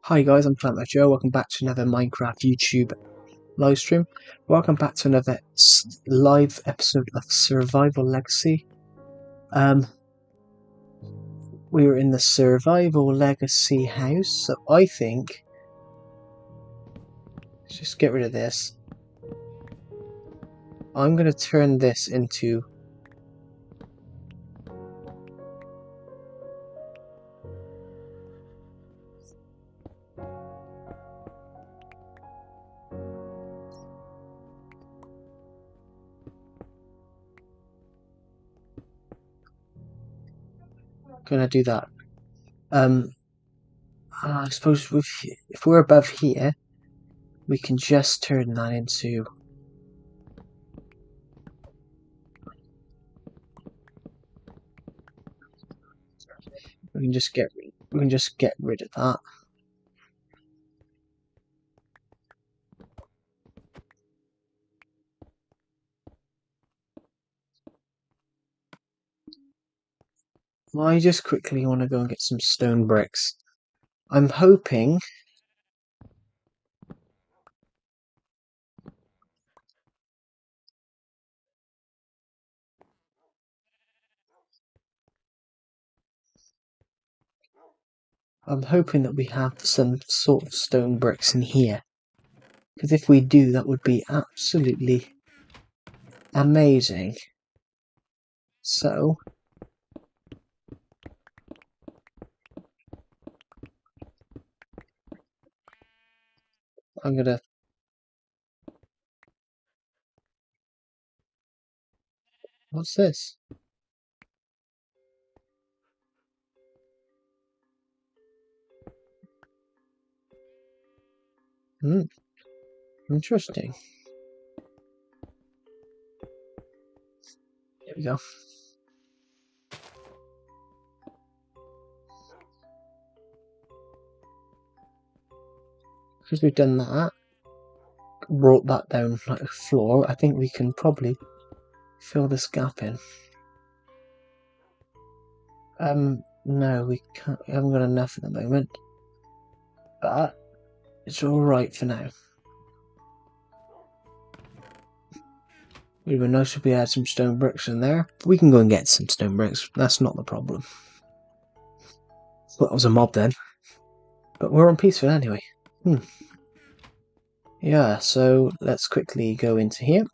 Hi guys, I'm Plant Joe. Welcome back to another Minecraft YouTube live stream. Welcome back to another live episode of Survival Legacy. We were in the Survival Legacy house, so I think let's just get rid of this. I'm gonna turn this into gonna do that. I suppose if we're above here, we can just turn that into. We can just get rid of that. I just quickly want to go and get some stone bricks. I'm hoping that we have some sort of stone bricks in here. Because if we do, that would be absolutely amazing. So, I'm gonna... What's this? Interesting. There we go. Because we've done that, brought that down like a floor, I think we can probably fill this gap in. No, we can't. We haven't got enough at the moment. But it's alright for now. It would have been nice if we had some stone bricks in there. We can go and get some stone bricks. That's not the problem. Well, that was a mob then. But we're on peaceful anyway. Yeah, so let's quickly go into here.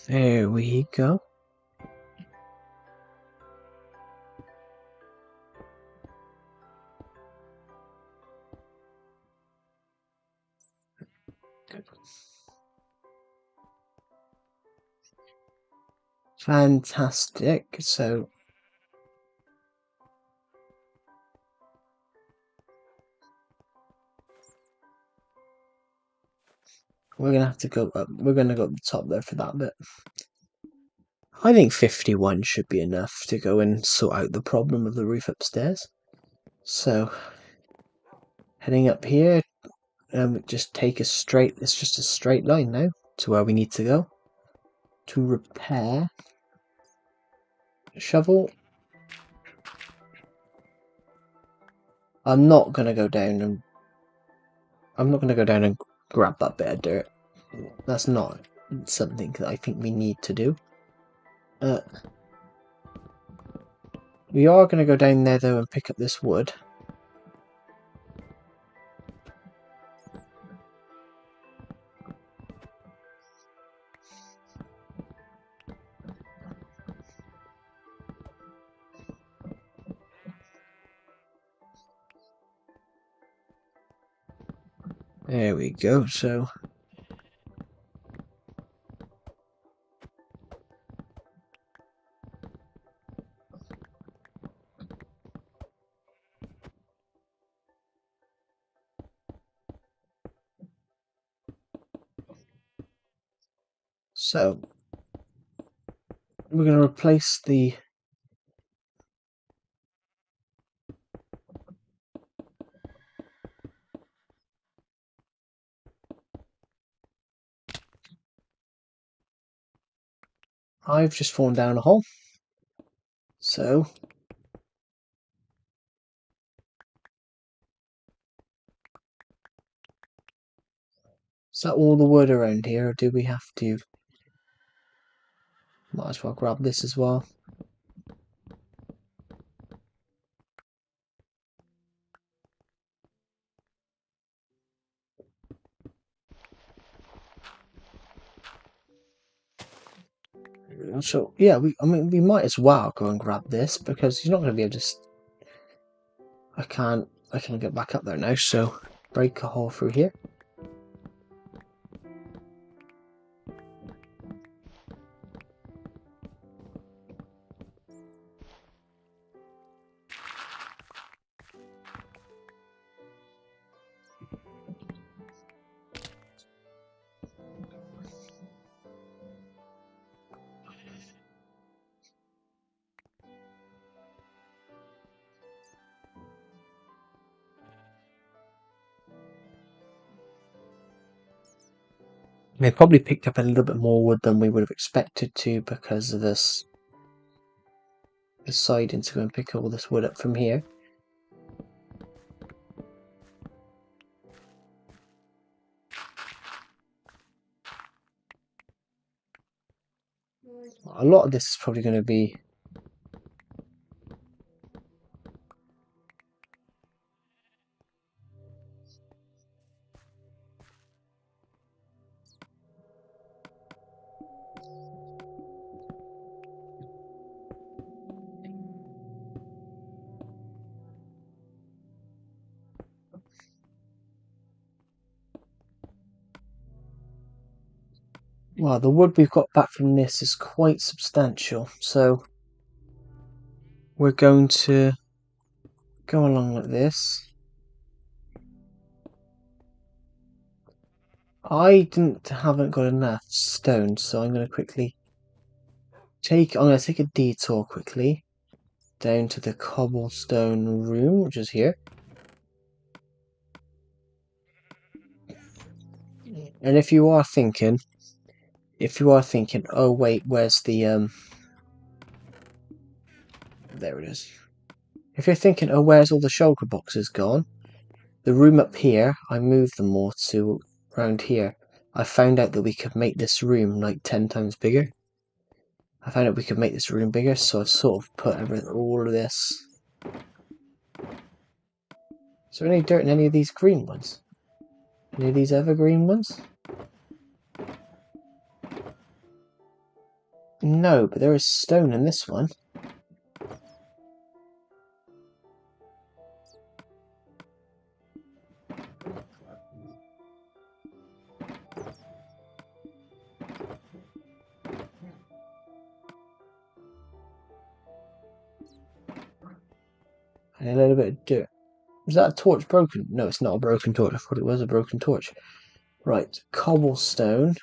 There we go. Fantastic. So we're gonna have to go up. We're gonna go up the top there for that bit. I think 51 should be enough to go and sort out the problem of the roof upstairs. So heading up here, just take a straight. It's just a straight line now to where we need to go to repair. Shovel. I'm not gonna go down and grab that bit of dirt. That's not something that I think we need to do. We are going to go down there though and pick up this wood. There we go, so... So we're going to replace the I've just fallen down a hole. So is that all the wood around here, or do we have to? Might as well grab this as well. So yeah, I mean we might as well go and grab this because he's not going to be able to. I can't get back up there now. So break a hole through here. We probably picked up a little bit more wood than we would have expected to because of this deciding to go and pick all this wood up from here. A lot of this is probably going to be well, the wood we've got back from this is quite substantial, so we're going to go along like this. Haven't got enough stone, so I'm going to quickly I'm going to take a detour quickly down to the cobblestone room, which is here. And if you are thinking, oh wait, where's the there it is. If you're thinking, oh, where's all the shulker boxes gone? The room up here, I moved them all to around here. I found out that we could make this room like 10 times bigger. I found out we could make this room bigger, so I've sort of put all of this. Is there any dirt in any of these green ones? Any of these evergreen ones? No, but there is stone in this one. And a little bit of dirt. Was that a torch broken? No, it's not a broken torch. I thought it was a broken torch. Right, cobblestone.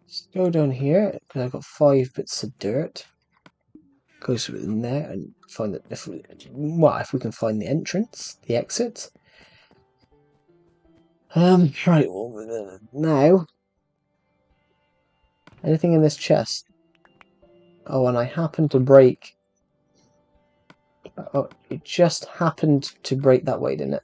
Let's go down here, because I've got 5 bits of dirt. Go in there and find that if we can find the entrance, the exit. Right, well, now, anything in this chest? Oh, and I happened to break. Oh, it just happened to break that way, didn't it?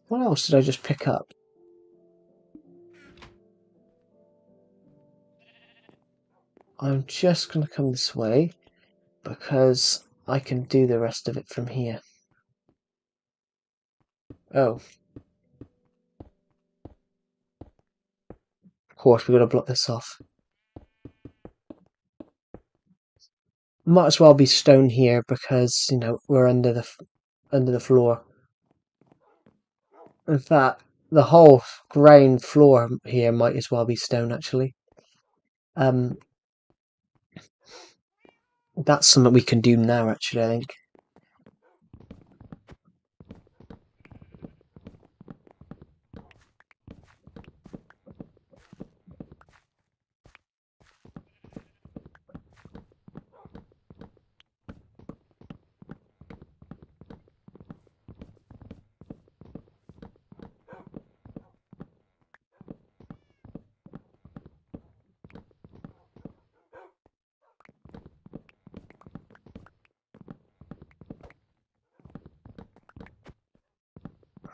What else did I just pick up? I'm just going to come this way because I can do the rest of it from here. Oh. Of course, we've got to block this off. Might as well be stone here because, you know, we're under the floor. In fact, the whole ground floor here might as well be stone, actually. Um, that's something we can do now, actually, I think.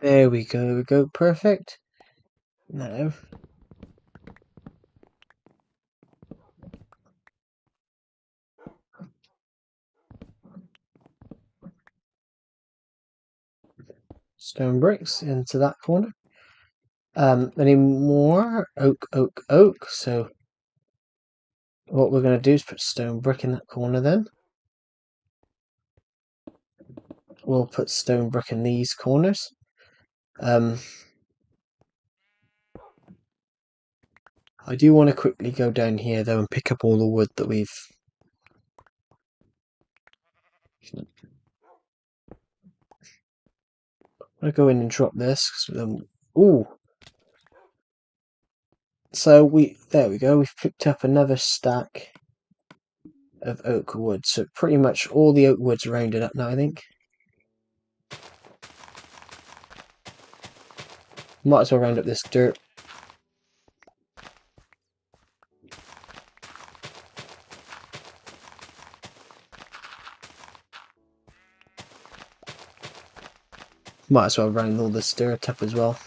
There we go, perfect. Now, stone bricks into that corner. Any more? Oak. So what we're going to do is put stone brick in that corner then. We'll put stone brick in these corners. Um, I do want to quickly go down here though and pick up all the wood that we've... I'm going to go in and drop this. Ooh! So there we go, we've picked up another stack of oak wood. So pretty much all the oak wood's rounded up now, I think. Might as well round up this dirt. Might as well round all this dirt up as well.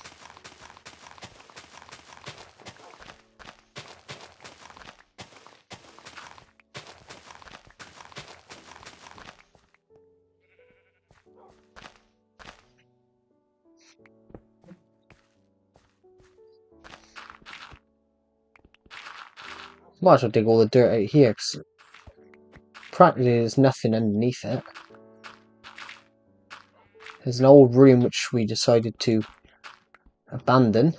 Might as well dig all the dirt out here, because practically there's nothing underneath it. There's an old room which we decided to abandon.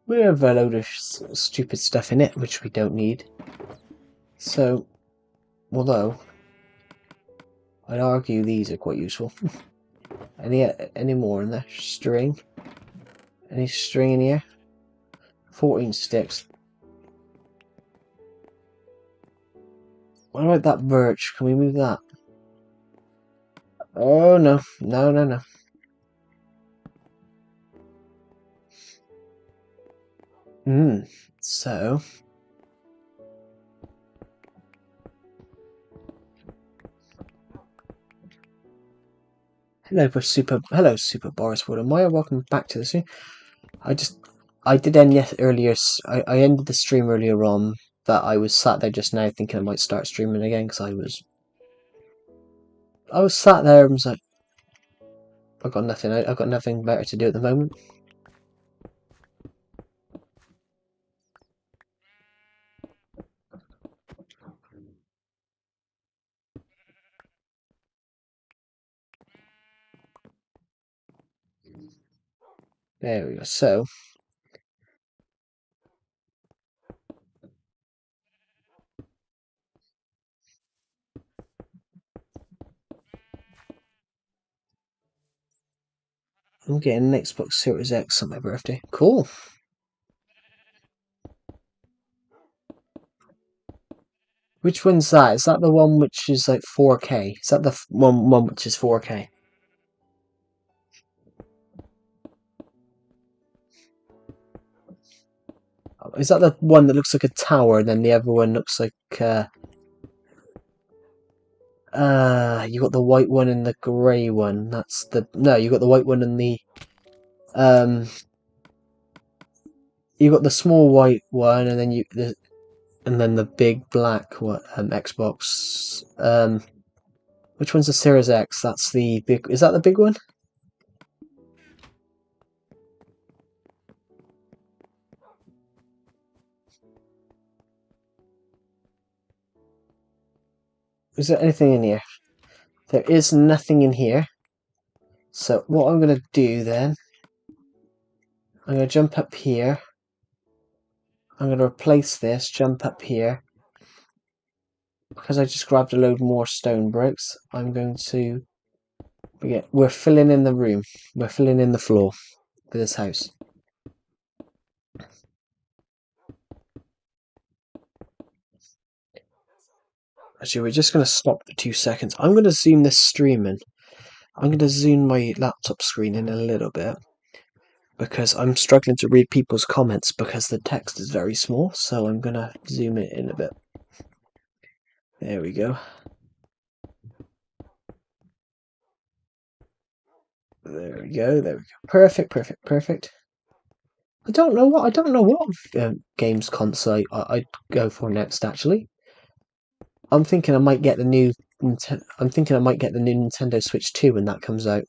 We have a load of stupid stuff in it which we don't need. So, although I'd argue these are quite useful. Any more in there? String? Any string in here? 14 sticks. What about that birch? Can we move that? Oh no. No. So hello Super Boris Wood and Maya, welcome back to the stream. I did end earlier. I ended the stream earlier on, but I was sat there just now thinking I might start streaming again because I was sat there and was like, I've got nothing. I've got nothing better to do at the moment. There we go. So I'm getting an Xbox Series X on my birthday. Cool. Which one's that? Is that the one which is like 4K? Is that the one which is 4K? Is that the one that looks like a tower, and then the other one looks like you got the white one and the grey one. That's the no. You got the white one and the um. You got the small white one, and then the big black one. Xbox. Which one's the Series X? That's the big. Is that the big one? Is there anything in here? There is nothing in here. So what I'm going to do then, I'm going to jump up here. I'm going to replace this, jump up here. Because I just grabbed a load more stone bricks, I'm going to... We're filling in the room. We're filling in the floor for this house. Actually, we're just going to stop for 2 seconds. I'm going to zoom this stream in. I'm going to zoom my laptop screen in a little bit. Because I'm struggling to read people's comments because the text is very small. So I'm going to zoom it in a bit. There we go. There we go. There we go. Perfect, perfect, perfect. I don't know what games console I'd go for next. Actually, I'm thinking I might get the new. I'm thinking I might get the new Nintendo Switch 2 when that comes out.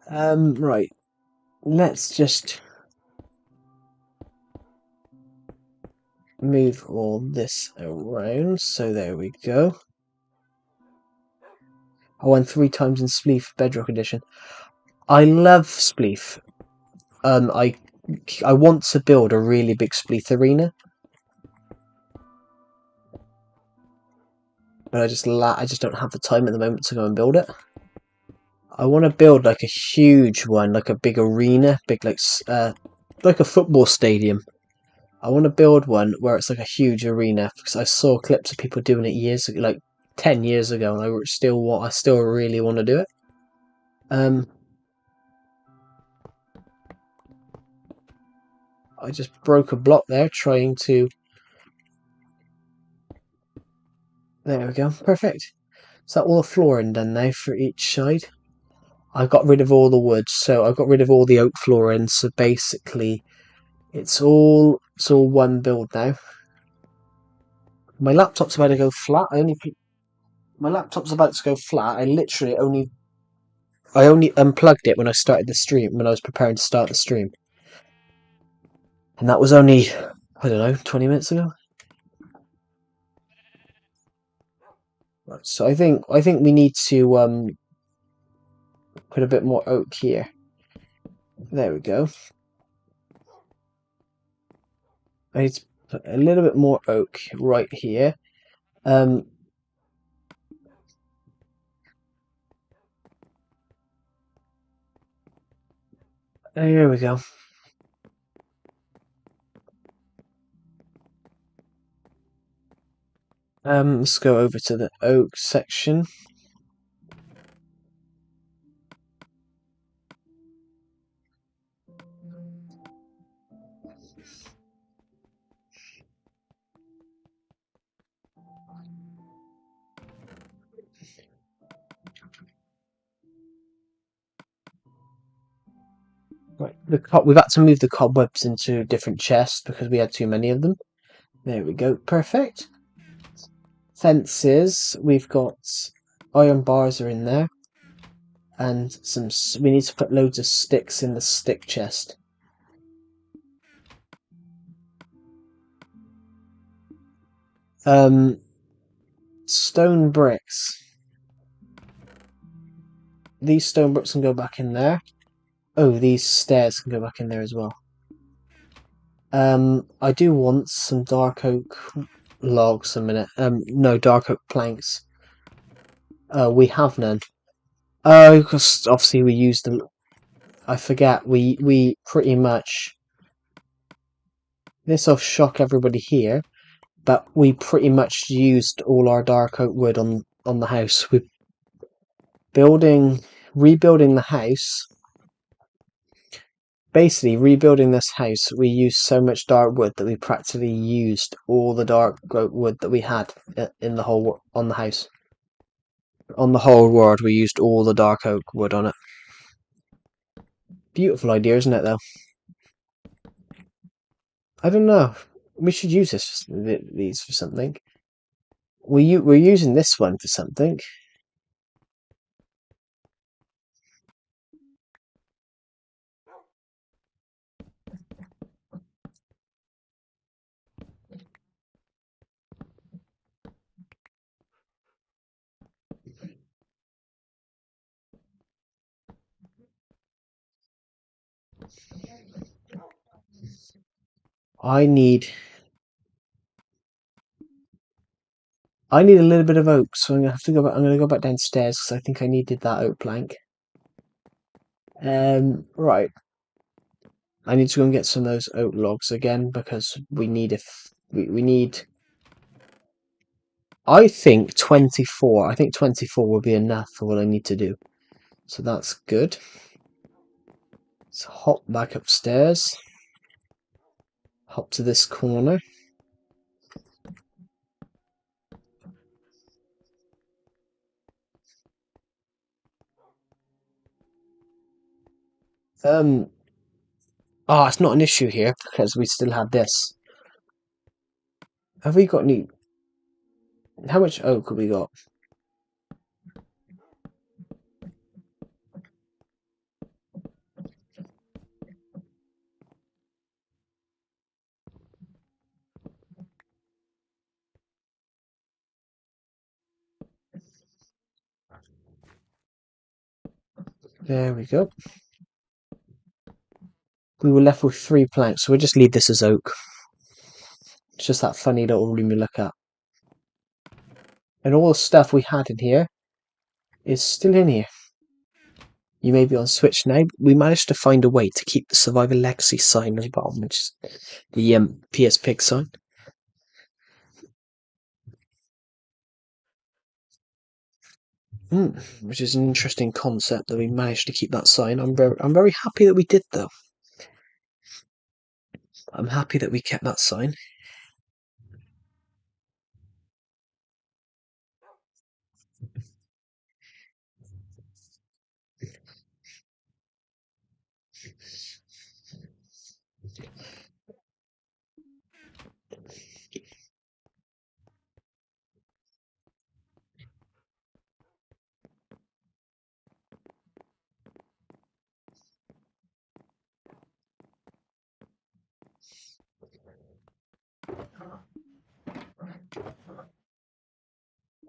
Right. Let's just move all this around. So there we go. I won 3 times in Spleef Bedrock Edition. I love Spleef. I want to build a really big Spleef arena, but I just don't have the time at the moment to go and build it. I want to build like a huge one, like a big arena, big like a football stadium. I want to build one where it's like a huge arena because I saw clips of people doing it years ago, like 10 years ago, and I still really want to do it. I just broke a block there trying to. There we go, perfect. So that all the flooring done now for each side. I got rid of all the wood, so I got rid of all the oak flooring. So basically, it's all one build now. My laptop's about to go flat. My laptop's about to go flat. I only unplugged it when I started the stream, when I was preparing to start the stream. And that was only, I don't know, 20 minutes ago. Right, so I think we need to put a bit more oak here. There we go. I need to put a little bit more oak right here. There we go. Let's go over to the oak section. Right, we've had to move the cobwebs into different chests because we had too many of them. There we go, perfect. Fences, we've got iron bars are in there, and we need to put loads of sticks in the stick chest. Stone bricks. These stone bricks can go back in there. Oh, these stairs can go back in there as well. I do want some dark oak logs a minute. No, dark oak planks. We have none. Oh, because obviously we used them. I forget. We pretty much. This'll shock everybody here, but we pretty much used all our dark oak wood on the house. We rebuilding the house. Basically, rebuilding this house, we used so much dark wood that we practically used all the dark oak wood that we had in the whole on the house. On the whole world, we used all the dark oak wood on it. Beautiful idea, isn't it? Though I don't know. We should use these for something. We're using this one for something. I need a little bit of oak, so I'm gonna have to go back. I'm gonna go back downstairs because I think I needed that oak plank. Right. I need to go and get some of those oak logs again because we need we need. I think 24. I think 24 will be enough for what I need to do. So that's good. Let's hop back upstairs. Hop to this corner. It's not an issue here because we still have this. Have we got any? How much oak have we got? There we go. We were left with 3 planks, so we'll just leave this as oak. It's just that funny little room you look at. And all the stuff we had in here is still in here. You may be on Switch now. We managed to find a way to keep the Survivor Legacy sign as well, which is the PS Pig sign. Which is an interesting concept that we managed to keep that sign. I'm very happy that we did, though. I'm happy that we kept that sign.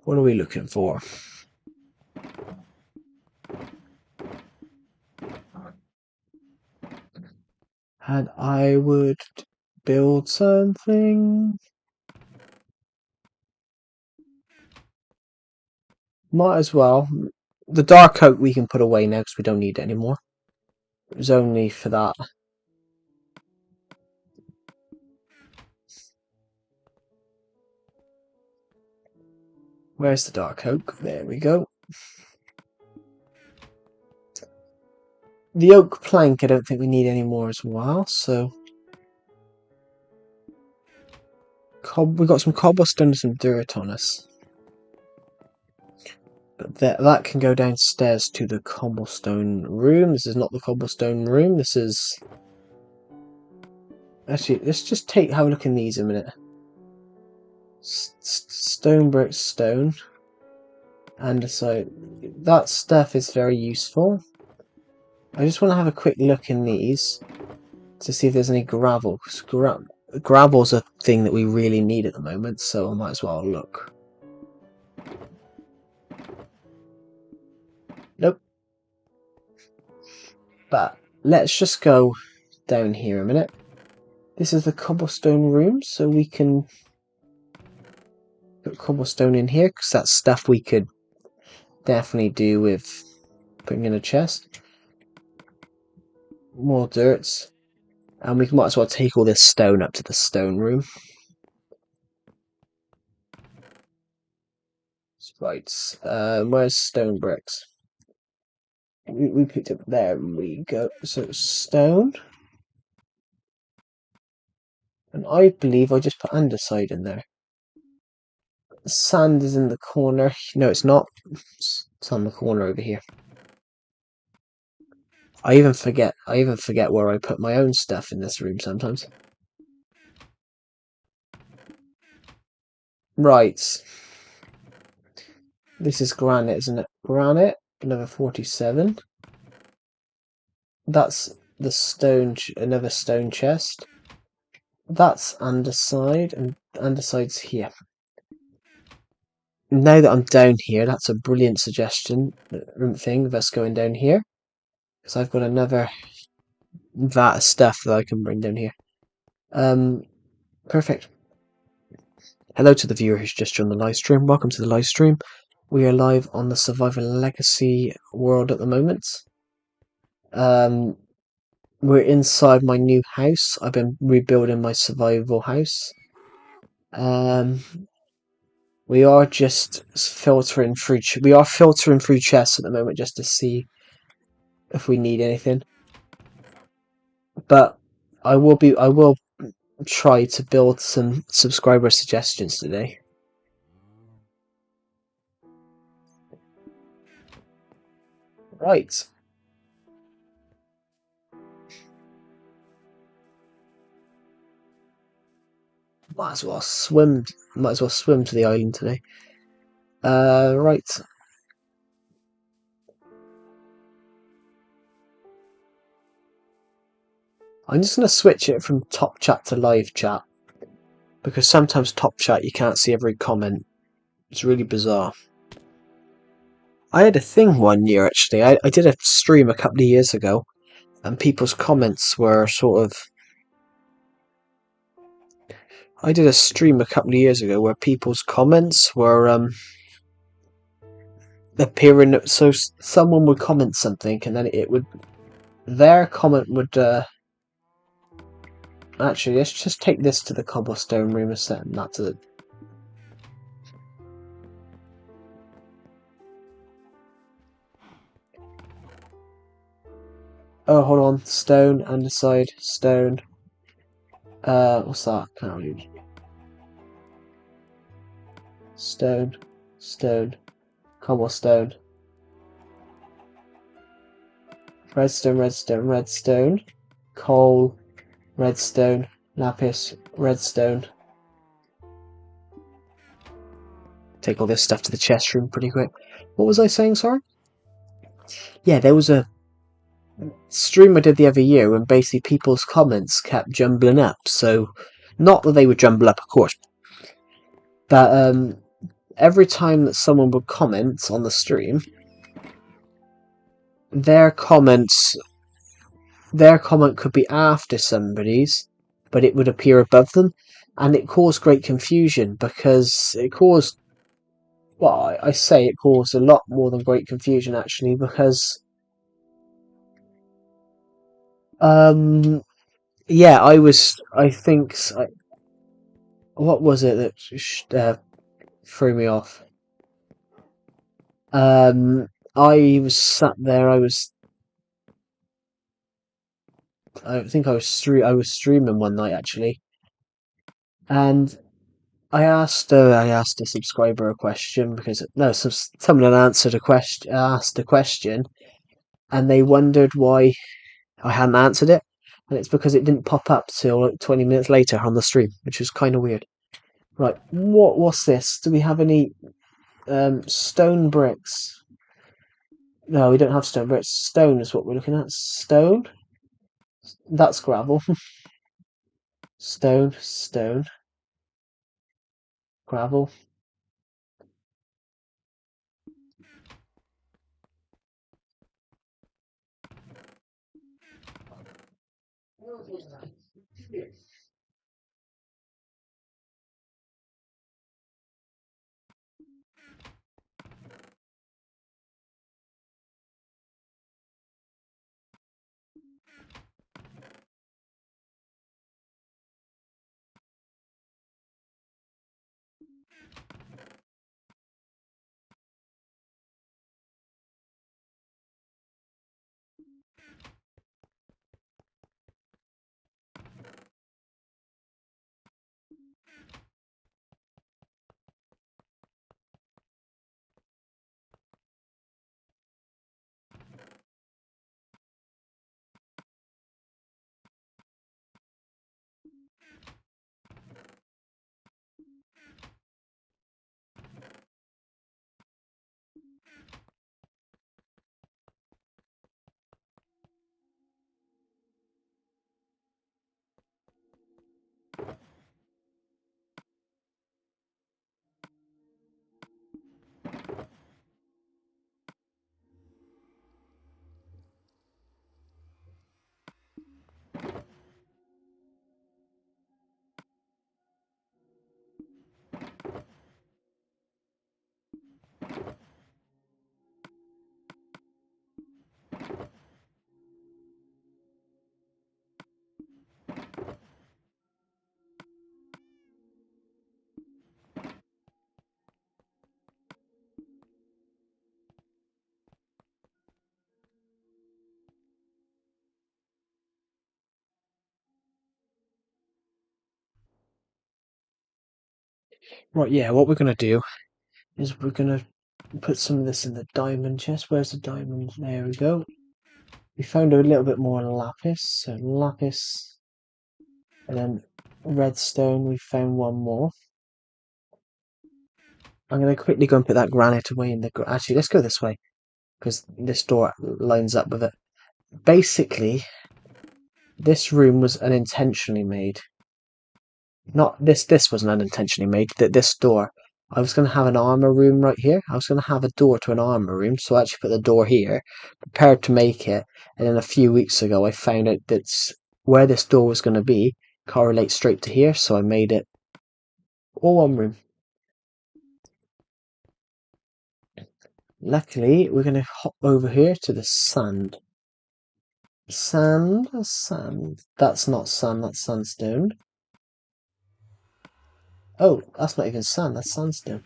What are we looking for? And I would build something. Might as well. The dark oak we can put away now because we don't need it anymore. It was only for that. Where's the dark oak? There we go. The oak plank I don't think we need anymore as well, so... We got some cobblestone and some dirt on us. But that can go downstairs to the cobblestone room. This is not the cobblestone room, this is... Actually, let's just have a look in these a minute. Stone, brick, stone. And so, that stuff is very useful. I just want to have a quick look in these to see if there's any gravel. Gravel's a thing that we really need at the moment, so I might as well look. Nope. But let's just go down here a minute. This is the cobblestone room, so we can put cobblestone in here, because that's stuff we could definitely do with putting in a chest. More dirt. And we might as well take all this stone up to the stone room. Right, where's stone bricks? We picked up, there we go. So stone. And I believe I just put andesite in there. Sand is in the corner. No, it's not. It's on the corner over here. I even forget where I put my own stuff in this room sometimes. Right. This is granite, isn't it? Granite, another 47. That's the stone, another stone chest. That's andesite, and andesite's here. Now that I'm down here, that's a brilliant suggestion thing of us going down here. Because I've got another that stuff that I can bring down here. Perfect. Hello to the viewer who's just joined the live stream. Welcome to the live stream. We are live on the Survivor Legacy world at the moment. We're inside my new house. I've been rebuilding my survival house. We are just filtering through. We are filtering through chests at the moment just to see if we need anything. But I will try to build some subscriber suggestions today. Right. Might as well swim. Might as well swim to the island today. Right. I'm just gonna switch it from top chat to live chat because sometimes top chat you can't see every comment. It's really bizarre. I had a thing one year actually. I did a stream a couple of years ago, and people's comments were sort of. I did a stream a couple of years ago where people's comments were appearing. So someone would comment something, and then it would. Their comment would. Actually, let's just take this to the cobblestone room instead, and not to the. Oh, hold on. Stone, andesite, stone. What's that? Can't read. Stone, stone, cobblestone. Redstone, redstone, redstone. Coal, redstone, lapis, redstone. Take all this stuff to the chest room pretty quick. What was I saying, sorry? Yeah, there was a stream I did the other year when basically people's comments kept jumbling up. So, not that they would jumble up, of course, but every time that someone would comment on the stream, their comment could be after somebody's, but it would appear above them, and it caused great confusion because it caused. Well, I say it caused a lot more than great confusion actually because. Yeah, I think. What was it that threw me off? I was sat there. I think I was streaming one night actually, and I asked a subscriber a question because no, someone had answered a question, asked a question, and they wondered why I hadn't answered it, and it's because it didn't pop up till like 20 minutes later on the stream, which was kind of weird. Right, what's this? Do we have any stone bricks? No, we don't have stone bricks. Stone is what we're looking at. Stone? That's gravel. Stone, stone, gravel. Right, yeah, what we're going to do is we're going to put some of this in the diamond chest. Where's the diamond? There we go. We found a little bit more lapis. So lapis, and then redstone, we found one more. I'm going to quickly go and put that granite away in the... Actually, let's go this way, because this door lines up with it. Basically, this room was unintentionally made. Not this. This wasn't unintentionally made. That this door. I was going to have an armor room right here. I was going to have a door to an armor room, so I actually put the door here, prepared to make it. And then a few weeks ago, I found out that where this door was going to be correlates straight to here, so I made it all one room. Luckily, we're going to hop over here to the sand. Sand, sand. That's not sand. That's sandstone. Oh, that's not even sand. That's sandstone.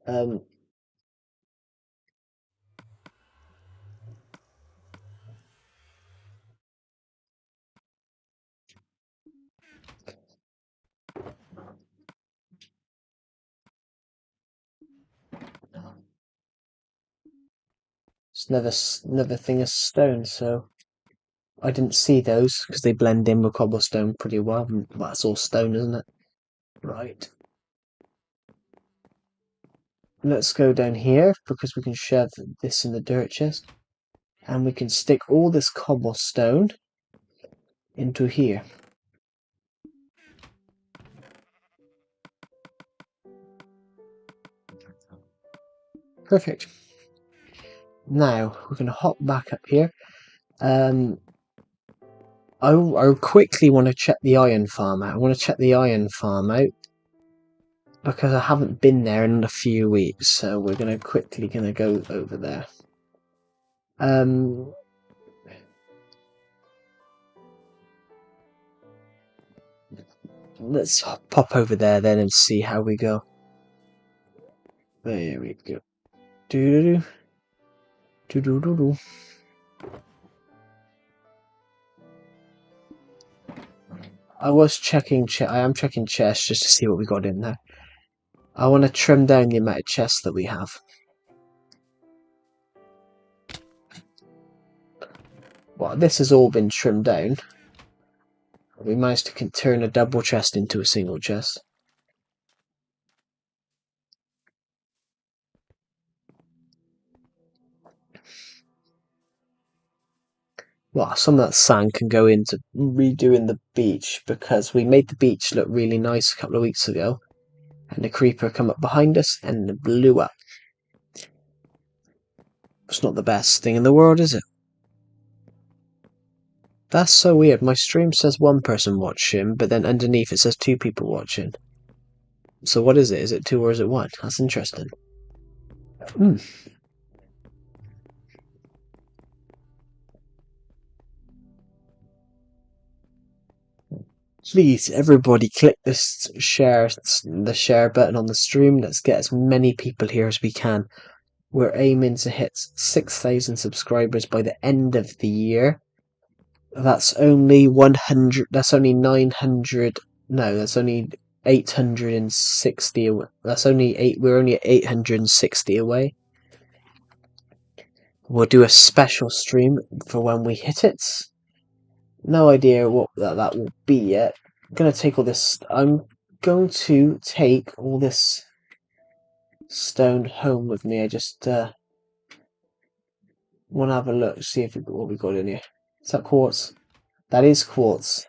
Um, it's never thing of stone, so I didn't see those because they blend in with cobblestone pretty well. That's all stone, isn't it? Right. Let's go down here because we can shove this in the dirt chest, and we can stick all this cobblestone into here. Perfect. Now we're going to hop back up here. I quickly want to check the iron farm out. I want to check the iron farm out because I haven't been there in a few weeks. So we're going to quickly go over there. Let's pop over there then and see how we go. There we go. Do do do do do do. I am checking chests just to see what we got in there. I want to trim down the amount of chests that we have. Well, this has all been trimmed down. We managed to turn a double chest into a single chest. Well, some of that sand can go into redoing the beach because we made the beach look really nice a couple of weeks ago, and the creeper come up behind us and it blew up. It's not the best thing in the world, is it? That's so weird. My stream says one person watching, but then underneath it says two people watching. So what is it? Is it two or is it one? That's interesting. Mm. Please, everybody, click the share button on the stream. Let's get as many people here as we can. We're aiming to hit 6,000 subscribers by the end of the year. That's only 100. That's only 900. No, that's only 860 away. That's only 8. We're only at 860 away. We'll do a special stream for when we hit it. No idea what that will be yet. I'm going to take all this. I'm going to take all this stone home with me. I just want to have a look, see if what we got in here. Is that quartz? That is quartz.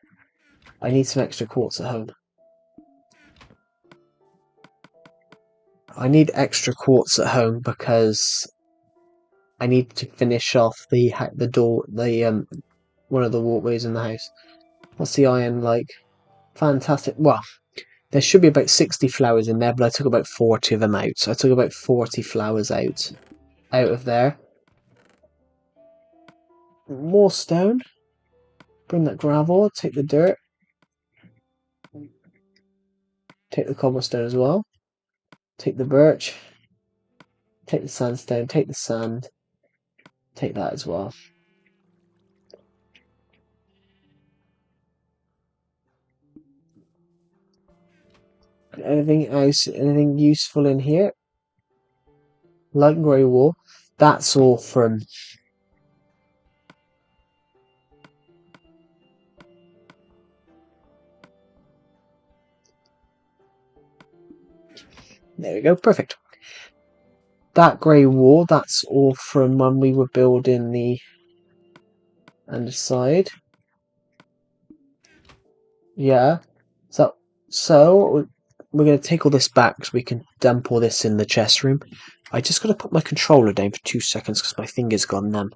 I need some extra quartz at home. I need extra quartz at home because I need to finish off the door, one of the walkways in the house. What's the iron like? Fantastic. Well, there should be about 60 flowers in there, but I took about 40 of them out. So I took about 40 flowers out of there. More stone. Bring that gravel. Take the dirt. Take the cobblestone as well. Take the birch. Take the sandstone. Take the sand. Take that as well. Anything else? Anything useful in here? Light grey wall. That's all from. There we go. Perfect. That grey wall. That's all from when we were building the underside. Yeah. So we're going to take all this back so we can dump all this in the chest room. I just got to put my controller down for 2 seconds because my finger's gone numb.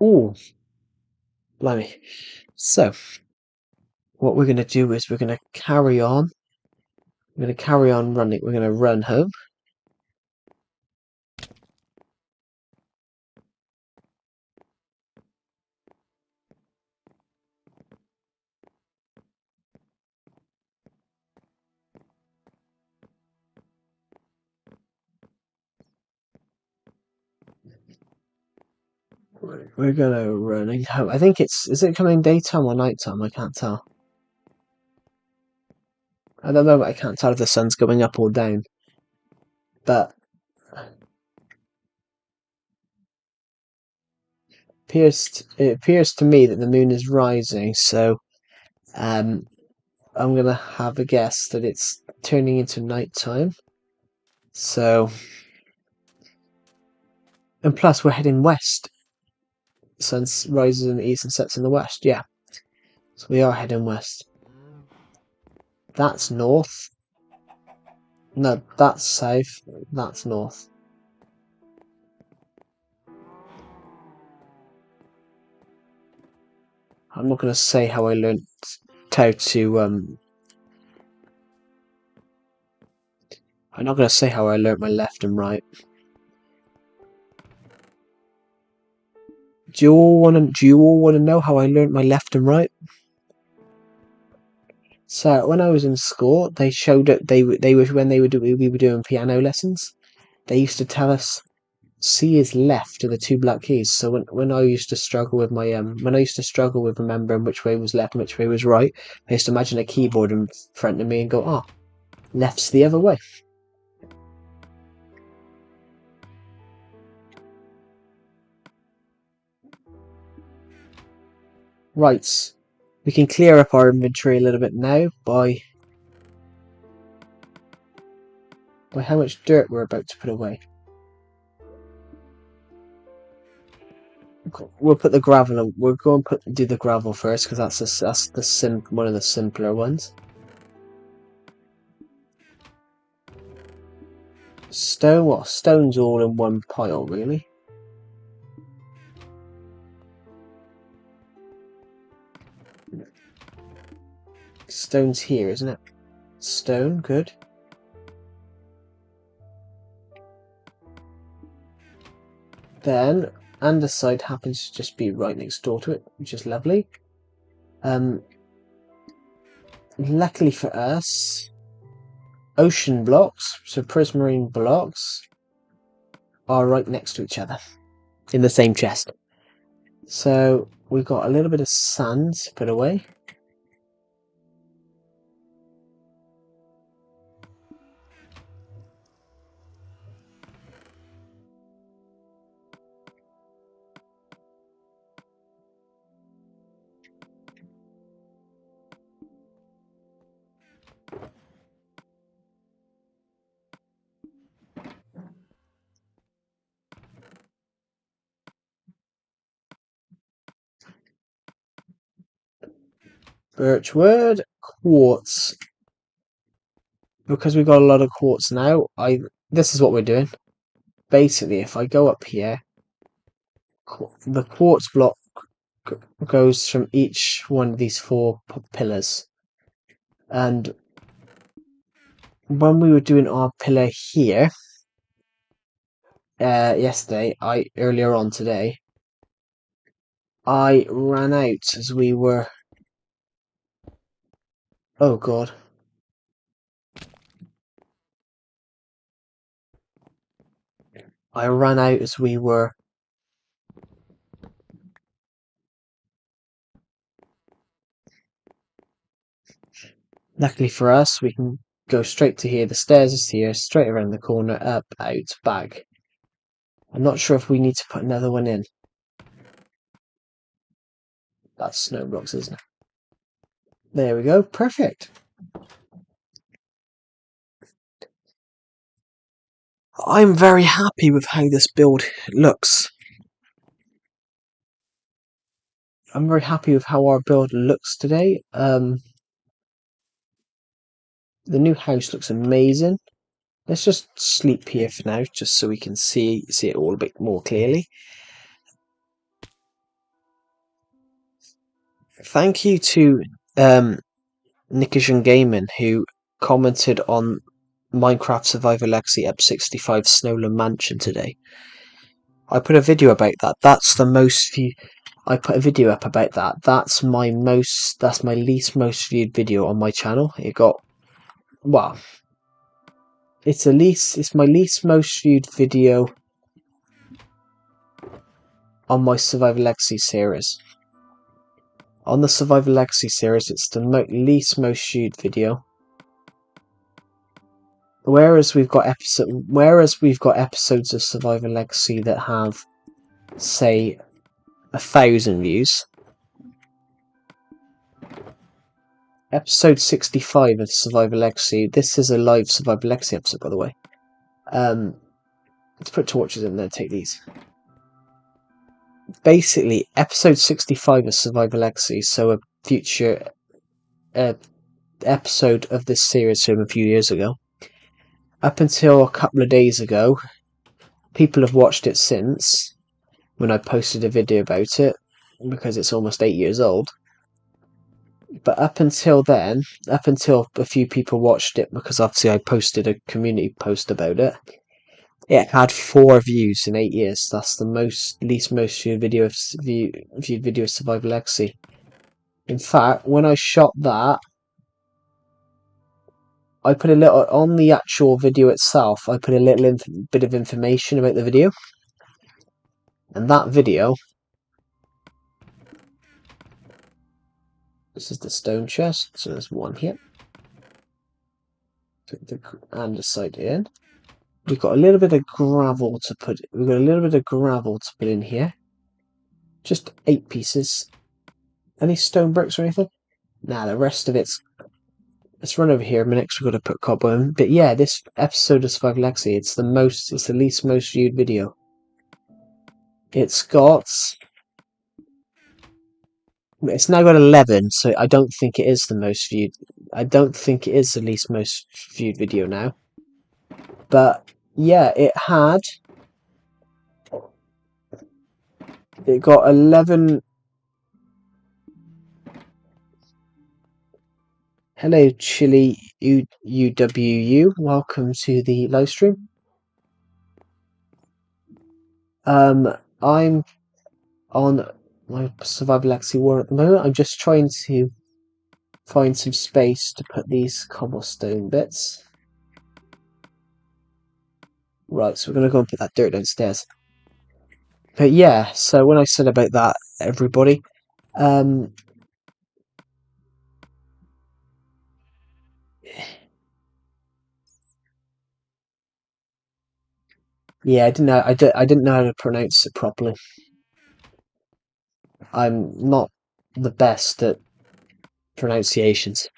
Ooh, blimey. So, what we're going to do is we're going to carry on. We're going to carry on running. We're going to run home. We're going to running home. I think is it coming daytime or nighttime? I can't tell. At the moment, I can't tell if the sun's going up or down. But it appears to me that the moon is rising, so I'm gonna have a guess that it's turning into nighttime. So, and plus we're heading west. Sun rises in the east and sets in the west. Yeah, so we are heading west. That's north. No, that's south. That's north. I'm not gonna say how I learnt how to I'm not gonna say how I learnt my left and right. Do you all want to know how I learnt my left and right? So when I was in school, they showed it. They were when we were doing piano lessons. They used to tell us C is left are the two black keys. So when I used to struggle with my when I used to struggle with remembering which way was left and which way was right, I used to imagine a keyboard in front of me and go, oh, left's the other way. Right, we can clear up our inventory a little bit now by how much dirt we're about to put away. We'll put the gravel. We're going to do the gravel first because that's one of the simpler ones. Stone? What? Stone's all in one pile, really. Stone's here, isn't it? Stone, good. Then, andesite happens to just be right next door to it, which is lovely. Luckily for us, ocean blocks, so prismarine blocks, are right next to each other in the same chest. So we've got a little bit of sand to put away. Birchwood, quartz. Because we've got a lot of quartz now, this is what we're doing. Basically, if I go up here, the quartz block goes from each one of these four pillars. And when we were doing our pillar here, yesterday, earlier on today, I ran out as we were. Oh god. I ran out as we were. Luckily for us, we can go straight to here. The stairs is here, straight around the corner, up, out, back. I'm not sure if we need to put another one in. That's snow blocks, isn't it? There we go. Perfect. I'm very happy with how this build looks. I'm very happy with how our build looks today. The new house looks amazing. Let's just sleep here for now, just so we can see it all a bit more clearly. Thank you to Nickision Gaming, who commented on Minecraft Survival Legacy Ep 65 Snowland Mansion today. I put a video about that. That's the most view. I put a video up about that. That's my least most viewed video on my channel. It got, well, it's my least most viewed video on my Survival Legacy series. On the Survival Legacy series, it's the least most viewed video. Whereas we've got episodes of Survival Legacy that have, say, 1,000 views. Episode 65 of Survival Legacy. This is a live Survival Legacy episode, by the way. Let's put torches in there. Take these. Basically, episode 65 of Survival Legacy. So a future episode of this series from a few years ago. Up until a couple of days ago, people have watched it since, when I posted a video about it, because it's almost 8 years old. But up until then, up until a few people watched it, because obviously I posted a community post about it, it had 4 views in 8 years. That's the least most viewed video of Survival Legacy. In fact, when I shot that, I put a little on the actual video itself. I put a little bit of information about the video, and that video. This is the stone chest, so there's one here. Put the andesite in. We've got a little bit of gravel to put. We've got a little bit of gravel to put in here. Just 8 pieces. Any stone bricks or anything? Nah, the rest of it's. Let's run over here. Next, we've got to put cobble in. But yeah, this episode of Survival Legacy, it's the least most viewed video. It's now got 11, so I don't think it is the most viewed. I don't think it is the least most viewed video now. But yeah, it got 11. Hello, Chili UWU. Welcome to the live stream. I'm on my Survival Legacy war at the moment. I'm just trying to find some space to put these cobblestone bits. Right, so we're going to go and put that dirt downstairs. But yeah, so when I said about that, everybody, yeah, I didn't know how to pronounce it properly. I'm not the best at pronunciations.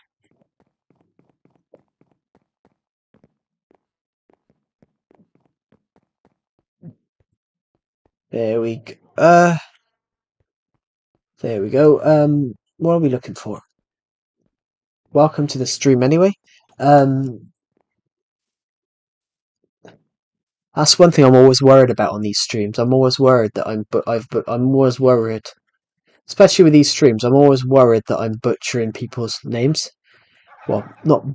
There we go. There we go. What are we looking for? Welcome to the stream anyway. That's one thing I'm always worried about on these streams. I'm always worried that I'm always worried, especially with these streams. I'm always worried that I'm butchering people's names. Well, not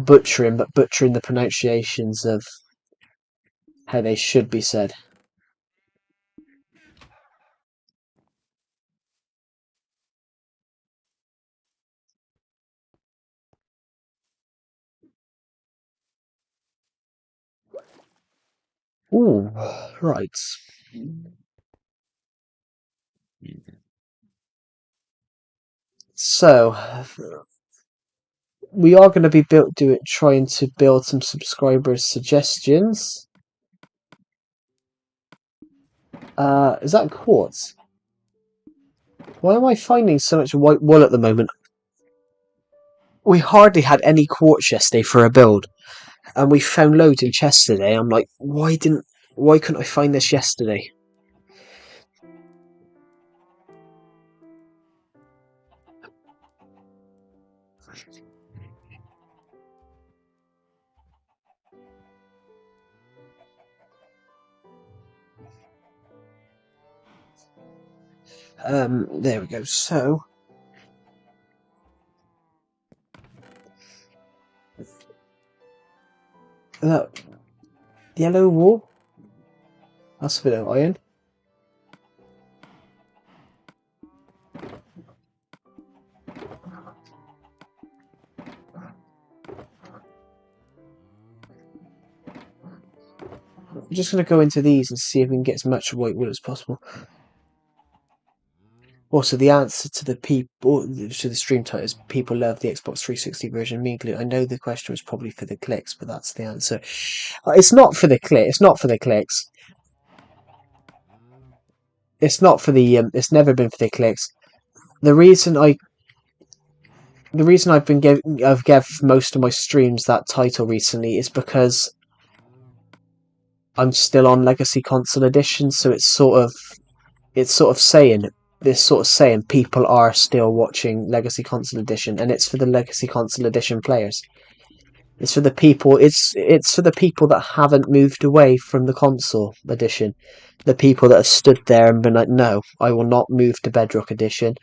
butchering, but butchering the pronunciations of how they should be said. Ooh, right. So we are going to be trying to build some subscriber suggestions. Is that quartz? Why am I finding so much white wool at the moment? We hardly had any quartz yesterday for a build, and we found loads in chests today. I'm like, why couldn't I find this yesterday? There we go. So, that yellow wool, that's a bit of iron. I'm just going to go into these and see if we can get as much white wool as possible. Also, the answer to the stream title is people love the Xbox 360 version. Me included. I know the question was probably for the clicks, but that's the answer. It's not for the click. It's not for the clicks. It's not for the. It's never been for the clicks. The reason I've gave most of my streams that title recently is because I'm still on Legacy Console Edition, so it's sort of saying people are still watching Legacy Console Edition, and it's for the Legacy Console Edition players. It's for the people. It's for the people that haven't moved away from the console edition. The people that have stood there and been like, "No, I will not move to Bedrock Edition.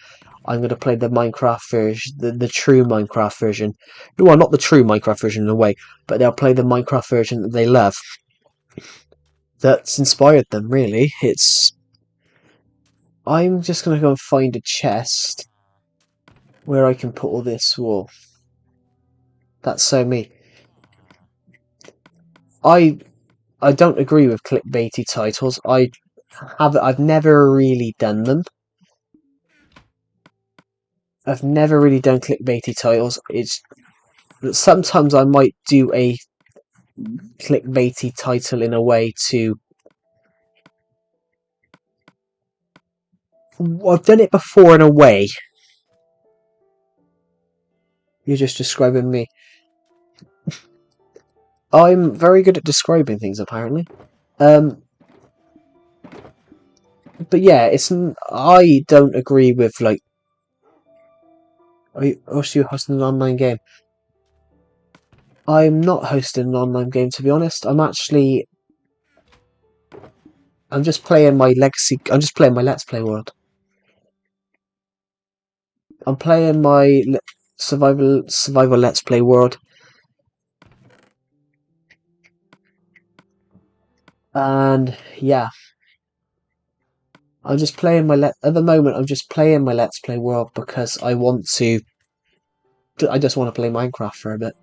I'm going to play the Minecraft version, the true Minecraft version. Well, not the true Minecraft version in a way, but they'll play the Minecraft version that they love. That's inspired them, really. I'm just going to go and find a chest where I can put all this wool. That's so me. I don't agree with clickbaity titles. I've never really done them. I've never really done clickbaity titles. It's sometimes I might do a clickbaity title in a way to. I've done it before in a way. You're just describing me. I'm very good at describing things, apparently. Um, but yeah, I don't agree with like. Are you hosting an online game? I'm not hosting an online game, to be honest. I'm just playing my legacy. I'm just playing my Let's Play world. I'm playing my survival Let's Play world, and yeah, I'm just playing at the moment. I'm just playing my Let's Play world because I want to. I just want to play Minecraft for a bit.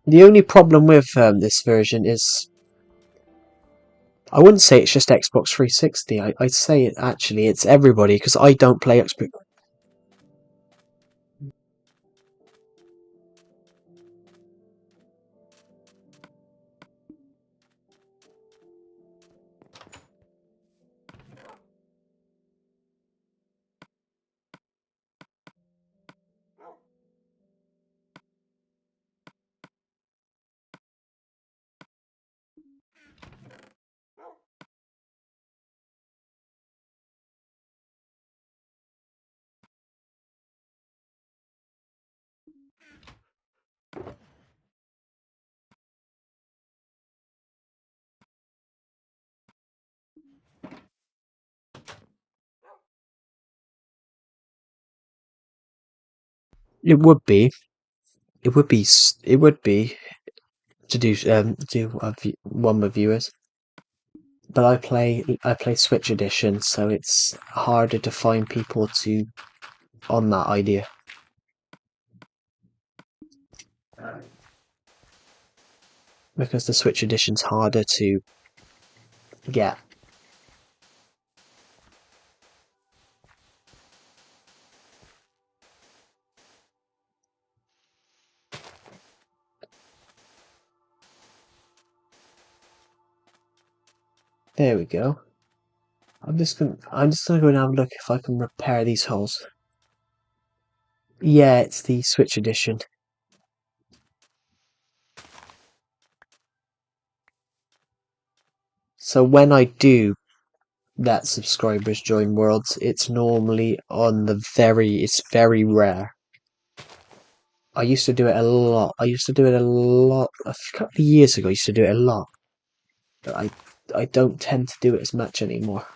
The only problem with this version is I wouldn't say it's just Xbox 360. I'd say it's everybody because I don't play Xbox. It would be. It would be. It would be to do one with viewers. But I play Switch edition, so it's harder to find people to on that idea. Because the Switch edition's harder to get. There we go. I'm just gonna go and have a look if I can repair these holes. Yeah, it's the Switch edition. So when I do let subscribers join worlds, it's normally on the it's very rare. I used to do it a lot. A couple of years ago I used to do it a lot. But I don't tend to do it as much anymore.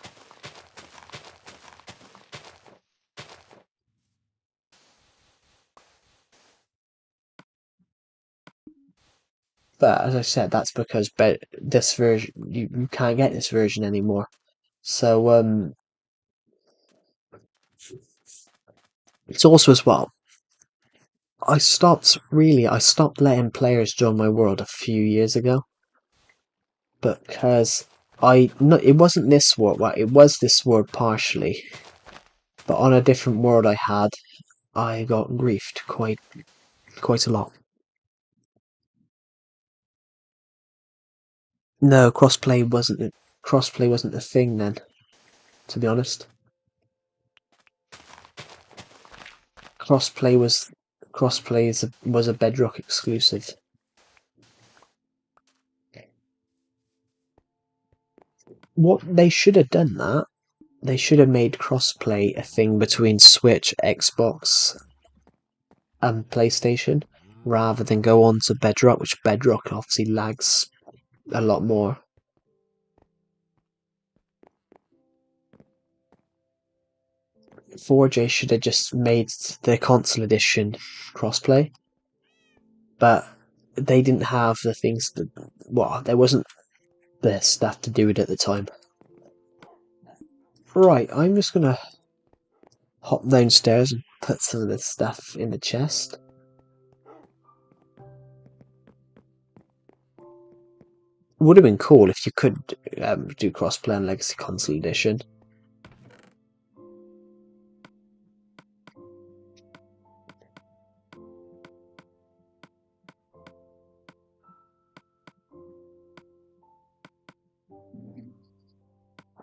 But as I said, that's because this version you can't get this version anymore. So it's also as well. I stopped letting players join my world a few years ago because it wasn't this world. Well, it was this world partially, but on a different world I got griefed quite a lot. No, crossplay wasn't a thing then, to be honest. Crossplay was was a Bedrock exclusive. What they should have done that they should have made crossplay a thing between Switch, Xbox, and PlayStation, rather than go on to Bedrock, which Bedrock obviously lags a lot more. J should have just made the console edition crossplay, but they didn't have the things that. Well, there wasn't the stuff to do it at the time. Right, I'm just gonna hop downstairs and put some of this stuff in the chest. Would have been cool if you could do crossplay on Legacy Console Edition.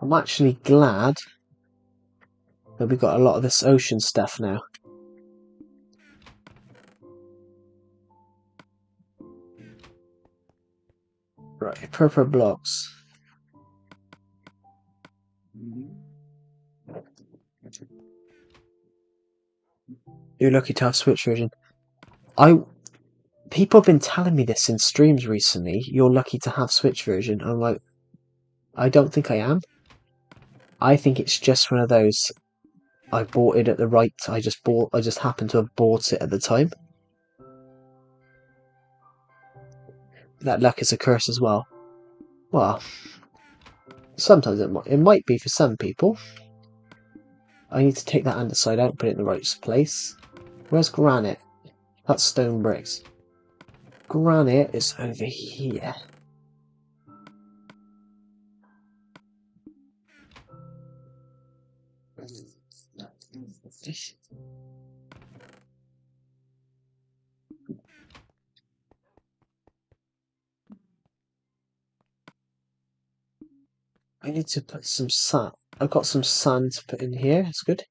I'm actually glad that we got a lot of this ocean stuff now. Right, purple blocks. You're lucky to have Switch version. People have been telling me this in streams recently. You're lucky to have Switch version. I'm like, I don't think I am. I think it's just one of those. I bought it at the right. I just happened to have bought it at the time. That luck is a curse as well. Well, sometimes it might be for some people. I need to take that andesite out and put it in the right place. Where's granite? That's stone bricks. Granite is over here. I need to put some sand. I've got some sand to put in here. It's good.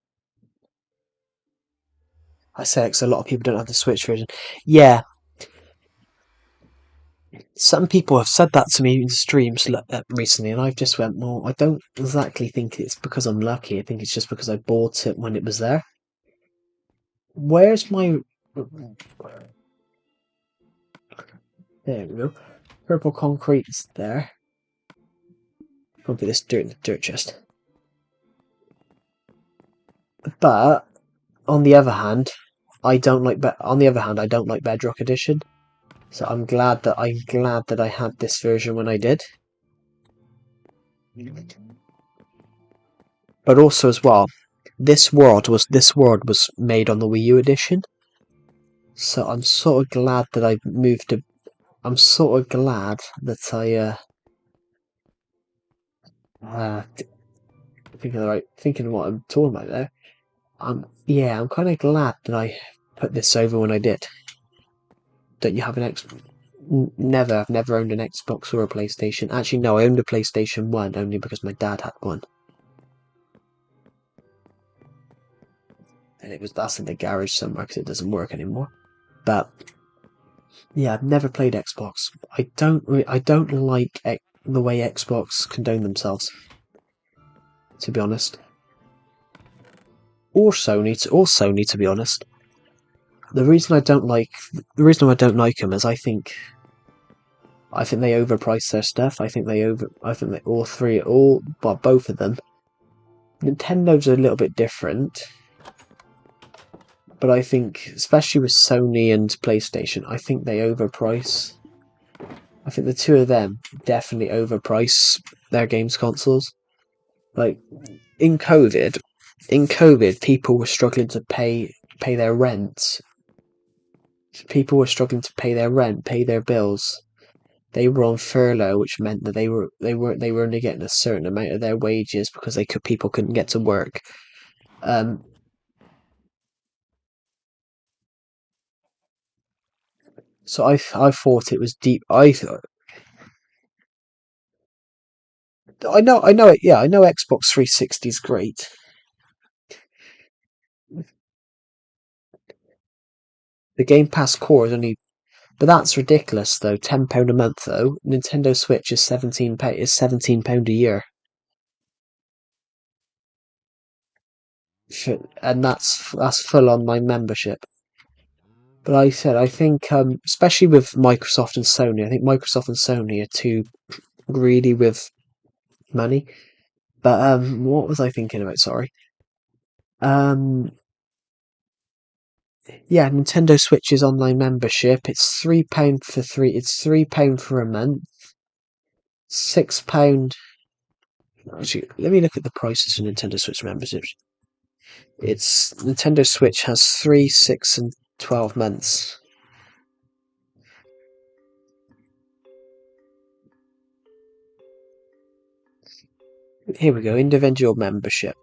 I say because a lot of people don't have the Switch version. Yeah, some people have said that to me in streams recently, and I've just went, well, I don't exactly think it's because I'm lucky. I think it's just because I bought it when it was there. Where's my... There we go. Purple concrete is there. I'll put this dirt in the dirt chest. But on the other hand, I don't like Bedrock Edition. So I'm glad that I had this version when I did. But also as well, this world was made on the Wii U edition. So I'm sort of glad that I moved to. I'm sort of glad that uh thinking of what I'm talking about there. I'm kind of glad that I put this over when I did. Don't you have an X? Never. I've never owned an Xbox or a PlayStation. Actually, no, I owned a PlayStation 1 only because my dad had one. And that's in the garage somewhere because it doesn't work anymore. But yeah, I've never played Xbox. I don't like the way Xbox condone themselves, to be honest. Or Sony, to be honest. The reason I don't like them is I think they overprice their stuff. I think they both of them. Nintendo's a little bit different, but I think, especially with Sony and PlayStation, I think they overprice. I think the two of them definitely overprice their games consoles. Like in COVID, people were struggling to pay their rent. People were struggling to pay their rent, pay their bills. They were on furlough, which meant that they were only getting a certain amount of their wages because people couldn't get to work. Um, so I thought it was deep. I know it. Yeah, I know Xbox 360 is great. The Game Pass core is only, but that's ridiculous though. £10 a month though. Nintendo Switch is £17 a year, and that's full online membership. But like I said, I think especially with Microsoft and Sony, I think Microsoft and Sony are too greedy with money. But what was I thinking about? Sorry. Um, yeah, Nintendo Switch's online membership. It's £3 for a month. £6. Actually, let me look at the prices for Nintendo Switch memberships. It's Nintendo Switch has 3, 6, and 12 months. Here we go. Individual membership.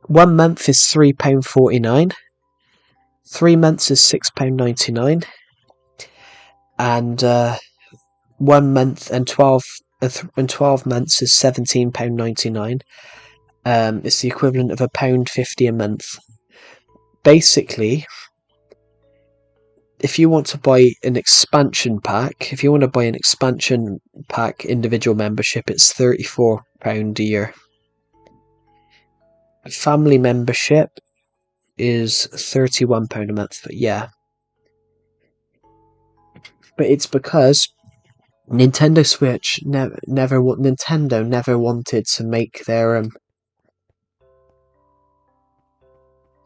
1 month is £3.49. 3 months is £6.99, and 1 month and 12 months is £17.99. It's the equivalent of £1.50 a month. Basically, if you want to buy an expansion pack, individual membership, it's £34 a year. A family membership is £31 a month. But yeah, but it's because Nintendo Switch Nintendo never wanted to make their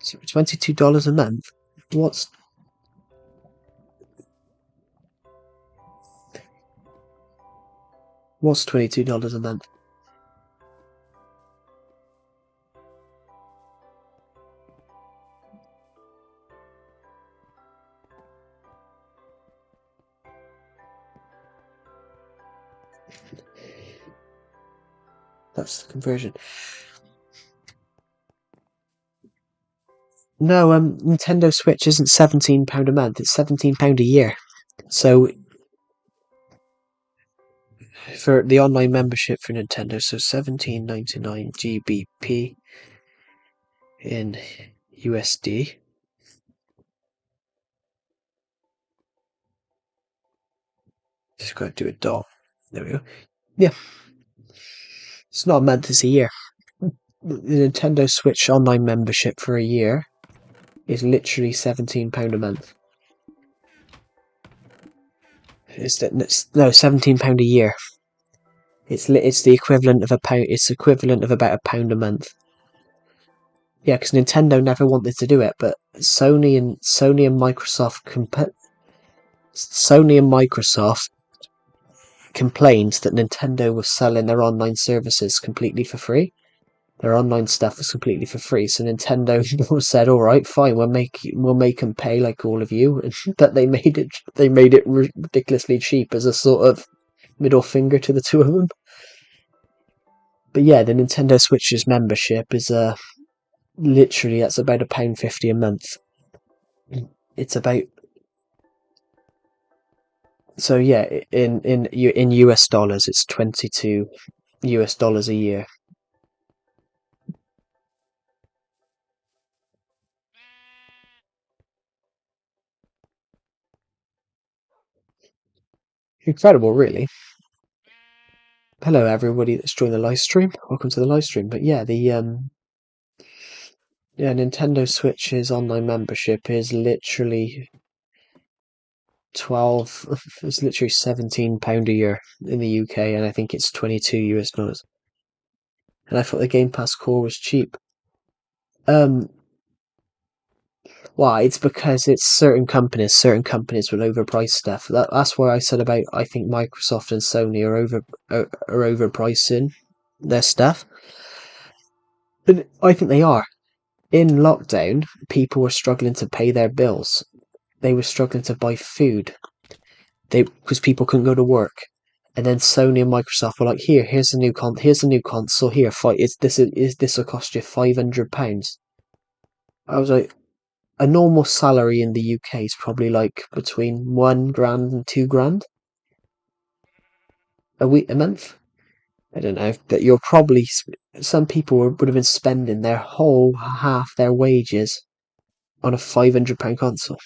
$22 a month. What's $22 a month? That's the conversion. No, Nintendo Switch isn't £17 a month. It's £17 a year. So for the online membership for Nintendo, so 17.99 GBP in USD. Just got to do a dot. There we go. Yeah, it's not a month; it's a year. The Nintendo Switch online membership for a year is literally £17 a month. No, £17 a year. It's the equivalent of a pound. It's equivalent of about £1 a month. Yeah, because Nintendo never wanted to do it, but Sony and Microsoft complained that Nintendo was selling their online services completely for free. Their online stuff was completely for free, so Nintendo said, "All right, fine, we'll make them pay like all of you." But they made it ridiculously cheap as a sort of middle finger to the two of them. But yeah, the Nintendo Switch's membership is literally that's about £1.50 a month. It's about so yeah in US dollars it's 22 US dollars a year. Incredible, really. Hello, everybody that's joined the live stream. Welcome to the live stream. But yeah, the Nintendo Switch's online membership is literally 12. It's literally £17 a year in the UK, and I think it's 22 US dollars. And I thought the Game Pass core was cheap. Um, Why? It's because it's certain companies. Certain companies will overprice stuff. That's why I said about I think Microsoft and Sony are overpricing their stuff. But I think they are. In lockdown, people were struggling to pay their bills. They were struggling to buy food. Because people couldn't go to work. And then Sony and Microsoft were like, here's a new console. Here, fight. Is this will cost you £500? I was like, a normal salary in the UK is probably like between 1 grand and 2 grand a month. I don't know, but you're probably some people would have been spending their whole half their wages on a £500 console.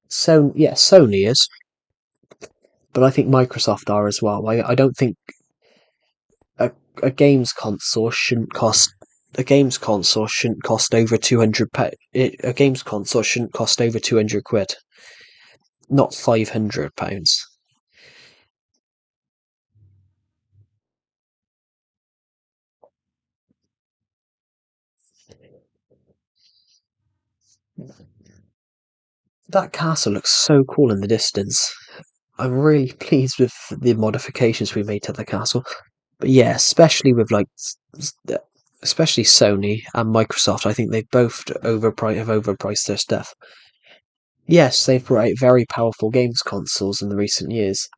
So yeah, Sony is, but I think Microsoft are as well. I don't think a a games console shouldn't cost a games console shouldn't cost over £200. A games console shouldn't cost over £200, not £500. That castle looks so cool in the distance. I'm really pleased with the modifications we made to the castle. But yeah, especially with especially Sony and Microsoft, I think they both have overpriced their stuff. Yes, they've brought out very powerful games consoles in the recent years,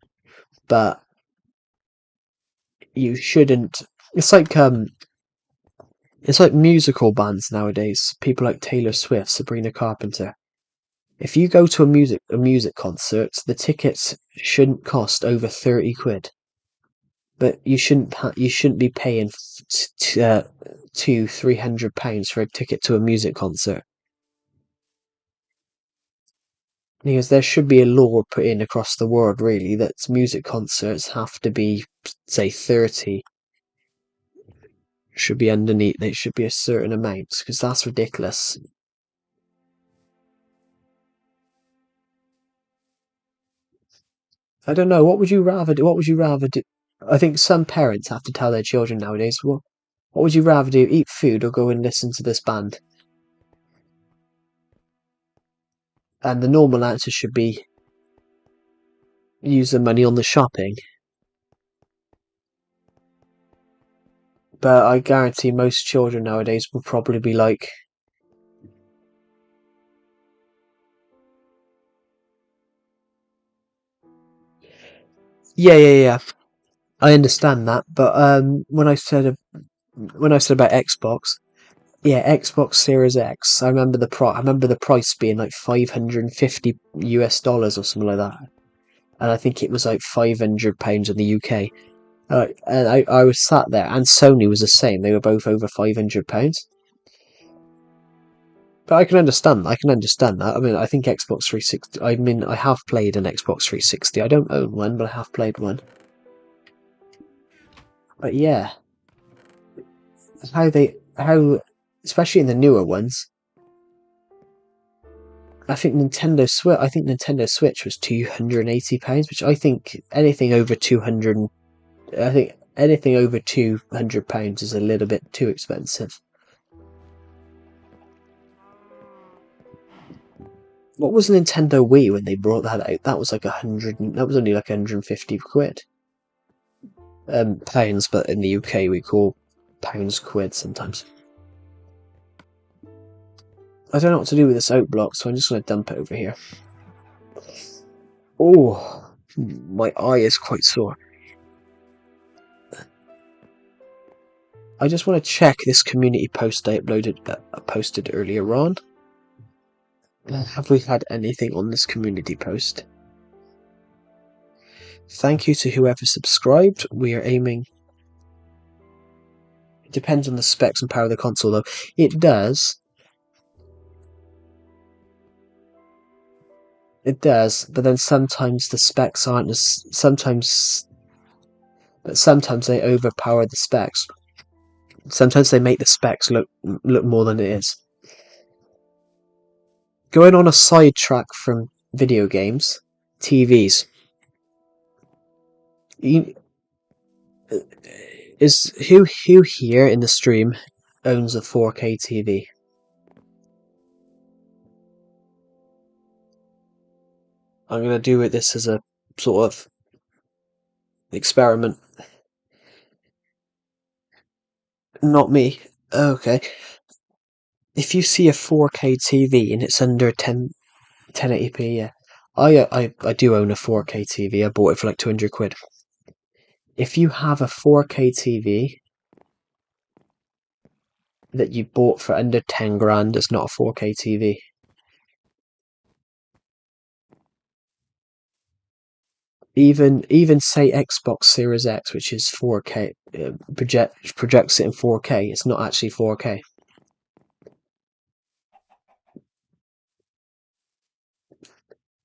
but you shouldn't. It's like um, it's like musical bands nowadays. People like Taylor Swift, Sabrina Carpenter. If you go to a music concert, the tickets shouldn't cost over £30, but you shouldn't be paying £200-300 for a ticket to a music concert. Because there should be a law put in across the world, really, that music concerts have to be, say, 30. Should be underneath. They should be a certain amount because that's ridiculous. I don't know. What would you rather do? What would you rather do? I think some parents have to tell their children nowadays. What would you rather do? Eat food or go and listen to this band? And the normal answer should be use the money on the shopping. But I guarantee most children nowadays will probably be like, yeah. I understand that, but when I said about Xbox, yeah, Xbox Series X. I remember the price being like 550 US dollars or something like that, and I think it was like £500 in the UK. And I was sat there, and Sony was the same. They were both over £500. But I can understand. I can understand that. I mean, I think Xbox 360. I mean, I have played an Xbox 360. I don't own one, but I have played one. But yeah, how, especially in the newer ones. I think Nintendo Switch was £280, which I think anything over 200. I think anything over £200 is a little bit too expensive. What was Nintendo Wii when they brought that out? That was like 100. That was only like £150. Pounds, but in the UK we call pounds, quid sometimes. I don't know what to do with this oak block, so I'm just going to dump it over here. Oh, my eye is quite sore. I just want to check this community post I posted earlier on. Have we had anything on this community post? Thank you to whoever subscribed. We are aiming... It depends on the specs and power of the console, though. It does. It does, but then sometimes the specs aren't as... Sometimes they overpower the specs. Sometimes they make the specs look more than it is. Going on a sidetrack from video games, TVs. Who here in the stream owns a 4K TV? I'm gonna do this as a sort of experiment. Not me. Okay. If you see a 4K TV and it's under 1080p, yeah. I do own a 4K TV. I bought it for like 200 quid. If you have a 4K TV that you bought for under 10 grand, it's not a 4K TV. Even say Xbox Series X, which is 4K, projects it in 4K. It's not actually 4K.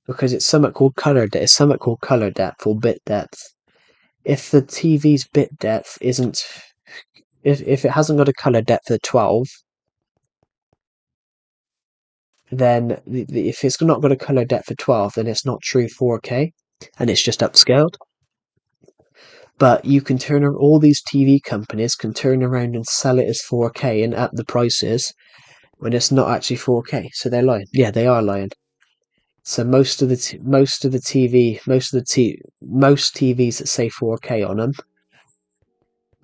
Because it's something called color depth or bit depth. If the TV's bit depth isn't, if it hasn't got a color depth of 12, then if it's not got a color depth of 12, then it's not true 4K, and it's just upscaled. But you can all these TV companies can turn around and sell it as 4K and up the prices when it's not actually 4K. So they're lying. Yeah, they are lying. So most TVs that say 4K on them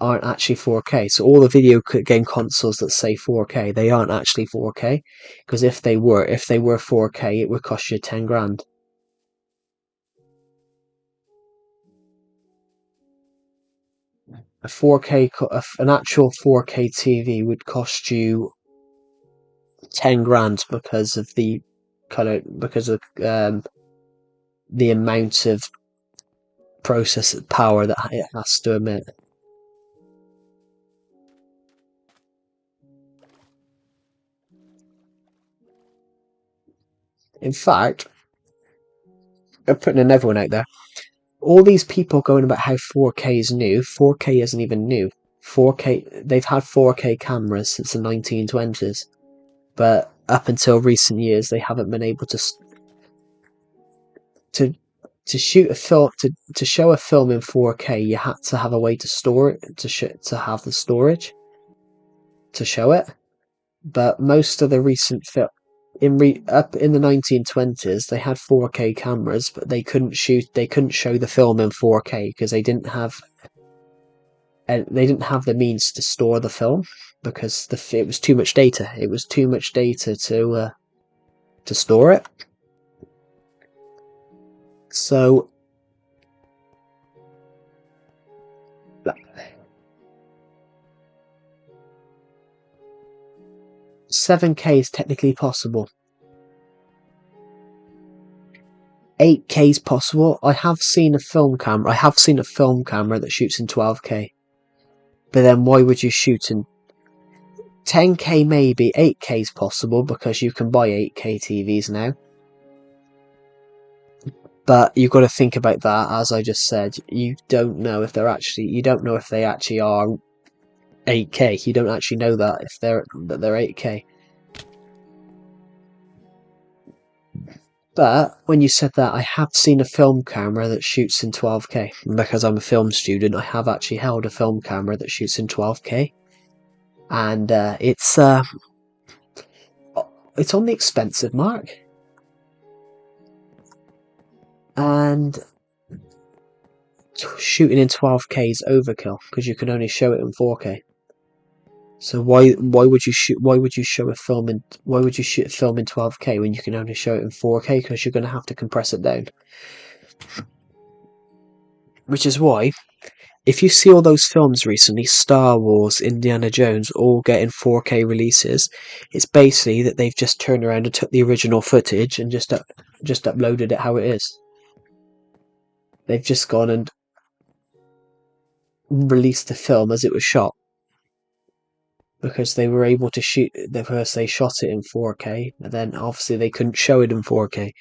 aren't actually 4K. So all the video game consoles that say 4K, they aren't actually 4K, because if they were 4K, it would cost you 10 grand. An actual 4K TV would cost you 10 grand because of the the amount of processor power that it has to emit. In fact, I'm putting another one out there. All these people going about how 4K is new. 4K isn't even new. 4K, they've had 4K cameras since the 1920s, but up until recent years, they haven't been able to shoot a film to show a film in 4K. You had to have a way to store it to have the storage to show it. But most of the recent film up in the 1920s, they had 4K cameras, but they couldn't show the film in 4K because they didn't have the means to store the film because it was too much data. It was too much data to store it. So 7K is technically possible. 8K is possible. I have seen a film camera that shoots in 12K. But then why would you shoot in 10K? Maybe 8K is possible because you can buy 8K TVs now. But you've got to think about that, as I just said. You don't know if they actually are 8K. You don't actually know that if they're 8K. But when you said that, I have seen a film camera that shoots in 12K. Because I'm a film student, I have actually held a film camera that shoots in 12K. And it's on the expensive mark. And shooting in 12K is overkill because you can only show it in 4K. So why would you shoot why would you shoot a film in 12K when you can only show it in 4K, because you're going to have to compress it down. Which is why, if you see all those films recently, Star Wars, Indiana Jones, all getting 4K releases, it's basically that they've just turned around and took the original footage and just uploaded it how it is. They've just gone and released the film as it was shot, because they were able to shoot the first. They shot it in 4K, and then obviously they couldn't show it in 4K,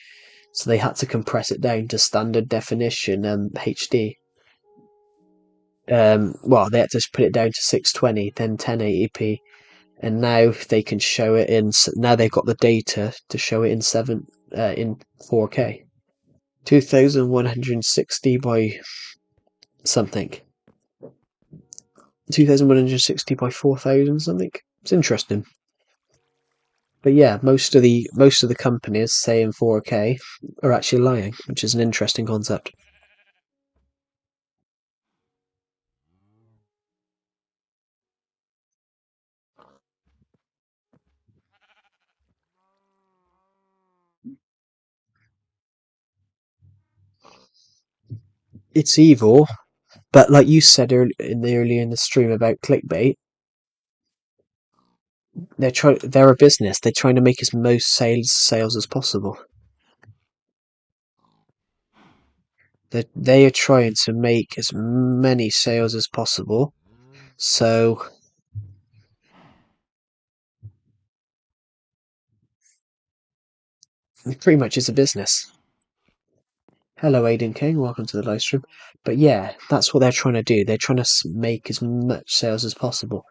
so they had to compress it down to standard definition HD. Well, they had to put it down to 620, then 1080p, and now they can show it in. Now they've got the data to show it in 4K, 2160 by something, 2160 by 4000 something. It's interesting. But yeah, most of the companies saying 4K are actually lying, which is an interesting concept. It's evil, but like you said earlier in the stream about clickbait, they're a business. They're trying to make as most sales as possible. They are trying to make as many sales as possible. So pretty much it's a business. Hello, Aiden King. Welcome to the live stream. But yeah, that's what they're trying to do. They're trying to make as much sales as possible.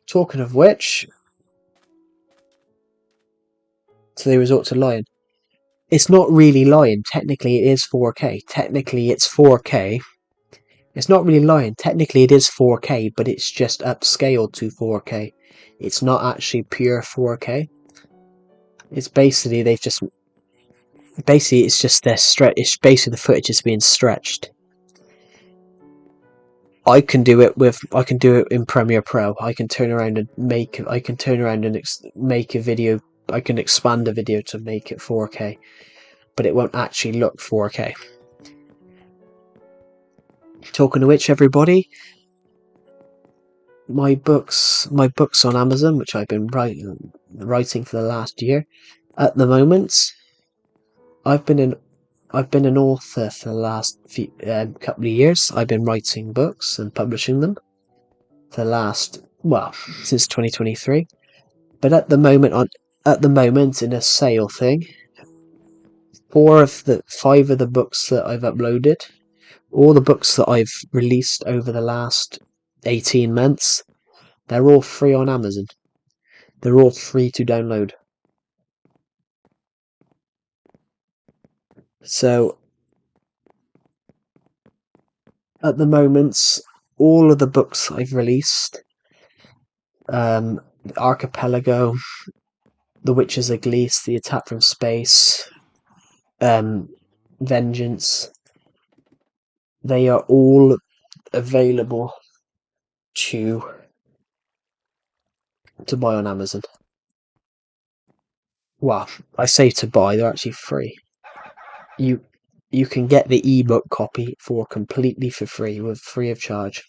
Talking of which, so they resort to lying. It's not really lying. Technically, it is 4K. Technically, it's 4K. It's not really lying. Technically, it is 4K, but it's just upscaled to 4K. It's not actually pure 4K. It's basically it's just it's basically the footage is being stretched. I can do it in Premiere Pro. I can turn around and make a video. I can expand a video to make it 4K, but it won't actually look 4K. Talking of which, everybody, my books on Amazon, which I've been writing for the last year. At the moment, I've been an author for the last couple of years. I've been writing books and publishing them for the last, well, since 2023. But at the moment, in a sale thing, 5 of the books that I've uploaded, all the books that I've released over the last 18 months, they're all free on Amazon. They're all free to download. So at the moment, all of the books I've released, Archipelago, The Witches of Glees, The Attack from Space, Vengeance, they are all available to buy on Amazon. Well, I say to buy, they're actually free. You you can get the ebook copy for completely for free, with free of charge,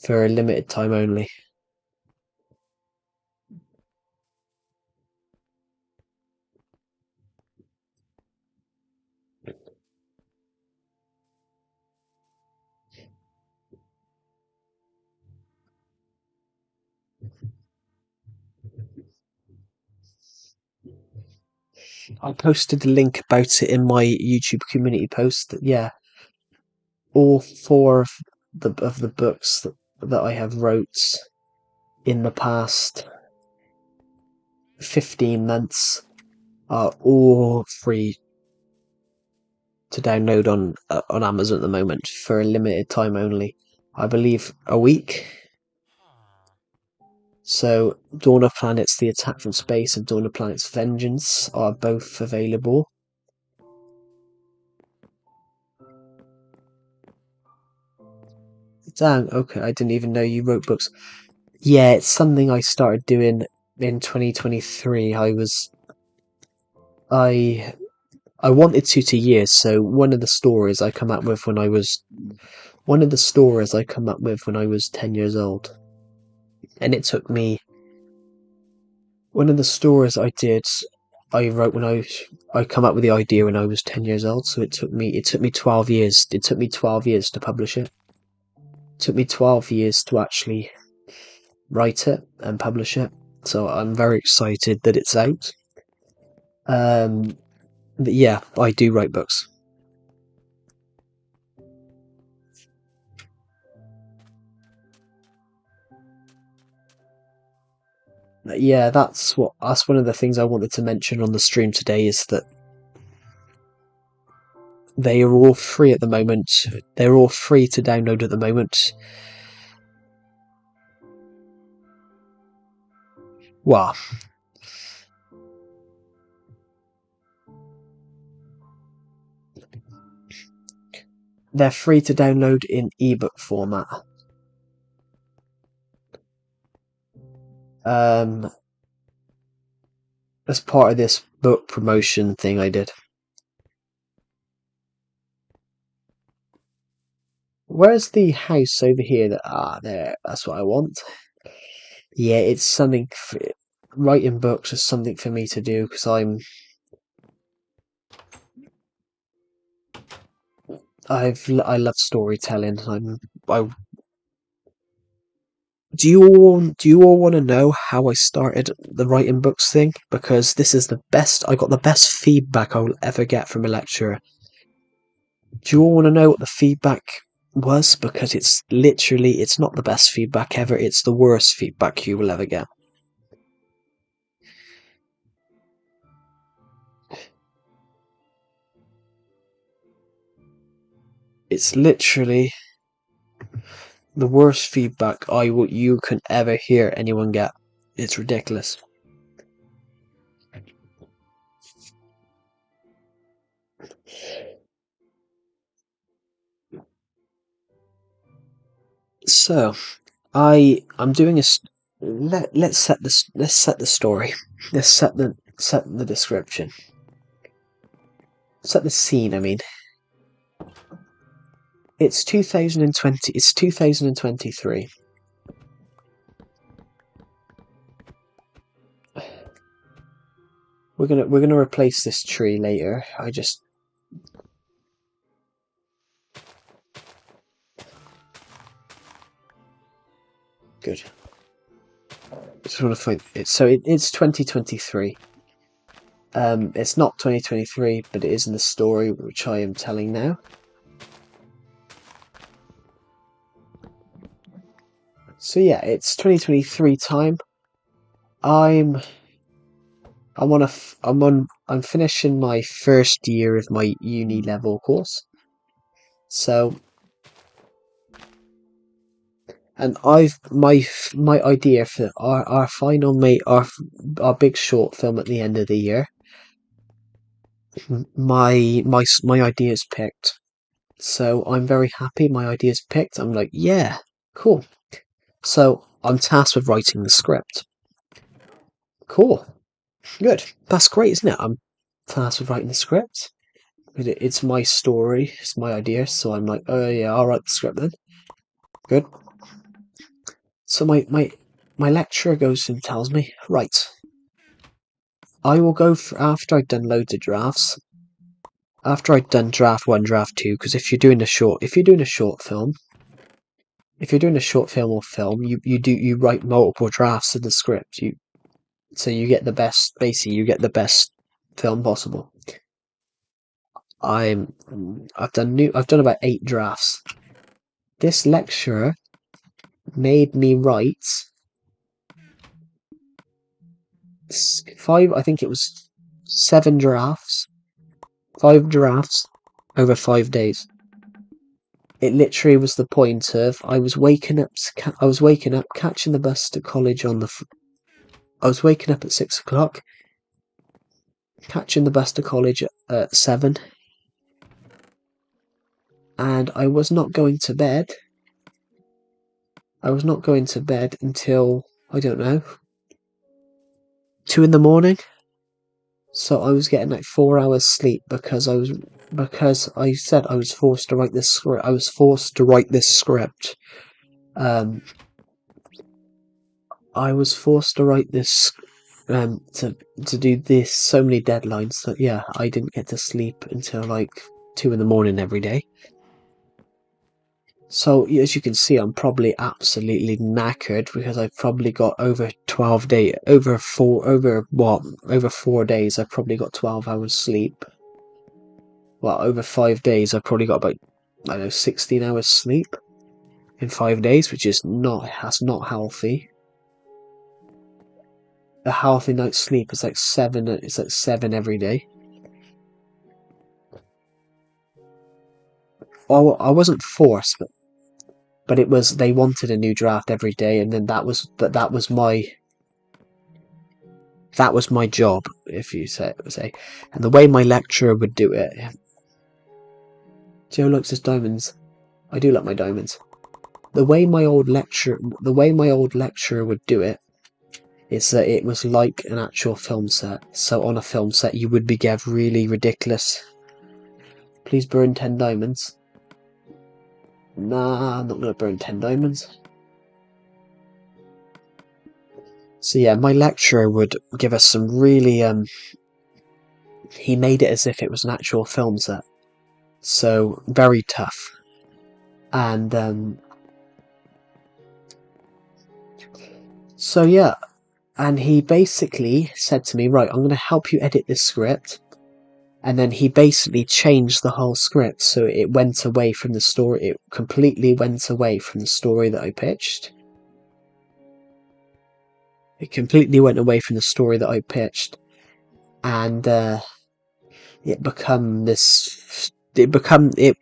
for a limited time only. I posted a link about it in my YouTube community post. That, yeah, all 4 of the books that I have wrote in the past 15 months are all free to download on Amazon at the moment for a limited time only. I believe a week. So Dawn of Planets, The Attack from Space, and Dawn of Planets Vengeance are both available. Dang, okay, I didn't even know you wrote books. Yeah, it's something I started doing in 2023. I I wanted to years, so one of the stories I come up with when I was 10 years old. And it took me one of the stories I wrote I come up with the idea when I was 10 years old, so it took me 12 years. It took me 12 years to publish it. It took me 12 years to actually write it and publish it. So I'm very excited that it's out. Um, but yeah, I do write books. Yeah, that's one of the things I wanted to mention on the stream today is that they are all free at the moment. They're all free to download at the moment. Well, they're free to download in ebook format. Um, as part of this book promotion thing I did. Where's the house over here? There. That's what I want. Yeah, it's something. Writing books is something for me to do because I love storytelling. I do you all want to know how I started the writing books thing? Because this is I got the best feedback I will ever get from a lecturer. Do you all want to know what the feedback was? Because it's not the best feedback ever, it's the worst feedback you will ever get. It's literally the worst feedback you can ever hear anyone get. It's ridiculous. So, I'm doing let's set the story. Let's set the description. Set the scene, I mean. It's 2020, it's 2023. We're gonna replace this tree later. I just good. Just want to find it. So it's 2023. It's not 2023, but it is in the story which I am telling now. So yeah, it's 2023 time. I'm I'm finishing my first year of my uni level course. So and my idea for our final mate our big short film at the end of the year. My idea is picked. So I'm very happy my idea is picked. I'm like, yeah, cool. So I'm tasked with writing the script. Cool. Good. That's great, isn't it? I'm tasked with writing the script. It's my story. It's my idea. So I'm like, oh yeah, I'll write the script then. Good. So my lecturer goes and tells me, right, I will go for, after I've done loads of drafts. After I'd done draft one, draft two, because if you're doing a short film, if you're doing a short film or film, you write multiple drafts of the script. So you get the best. Basically, you get the best film possible. I've done about 8 drafts. This lecturer made me write 5. I think it was 7 drafts. 5 drafts over 5 days. It literally was the point of I was waking up, catching the bus to college I was waking up at 6 o'clock, catching the bus to college at 7, and I was not going to bed I was not going to bed until, I don't know, 2 in the morning. So I was getting like 4 hours sleep because I said I was forced to write this script. I was forced to write this script. Um, I was forced to write this to do this so many deadlines that yeah, I didn't get to sleep until like 2 in the morning every day. So as you can see, I'm probably absolutely knackered because I've probably got over 4 days. I've probably got 12 hours sleep. Well, over 5 days, I've probably got about, I don't know, 16 hours sleep in 5 days, which is that's not healthy. A healthy night's sleep is like 7. It's like 7 every day. Oh, I wasn't forced, but it was, they wanted a new draft every day, and then that was my job, if you say. And the way my lecturer would do it, Joe likes his diamonds. I do like my diamonds. The way my old lecturer would do it is that it was like an actual film set. So on a film set, you would be given really ridiculous. Please burn 10 diamonds. Nah, I'm not gonna burn 10 diamonds. So yeah, my lecturer would give us some really, he made it as if it was an actual film set. So, very tough. And, so yeah, and he basically said to me, right, I'm going to help you edit this script. And then he basically changed the whole script, so it went away from the story. It completely went away from the story that I pitched. It completely went away from the story that I pitched, and it become this. It become it.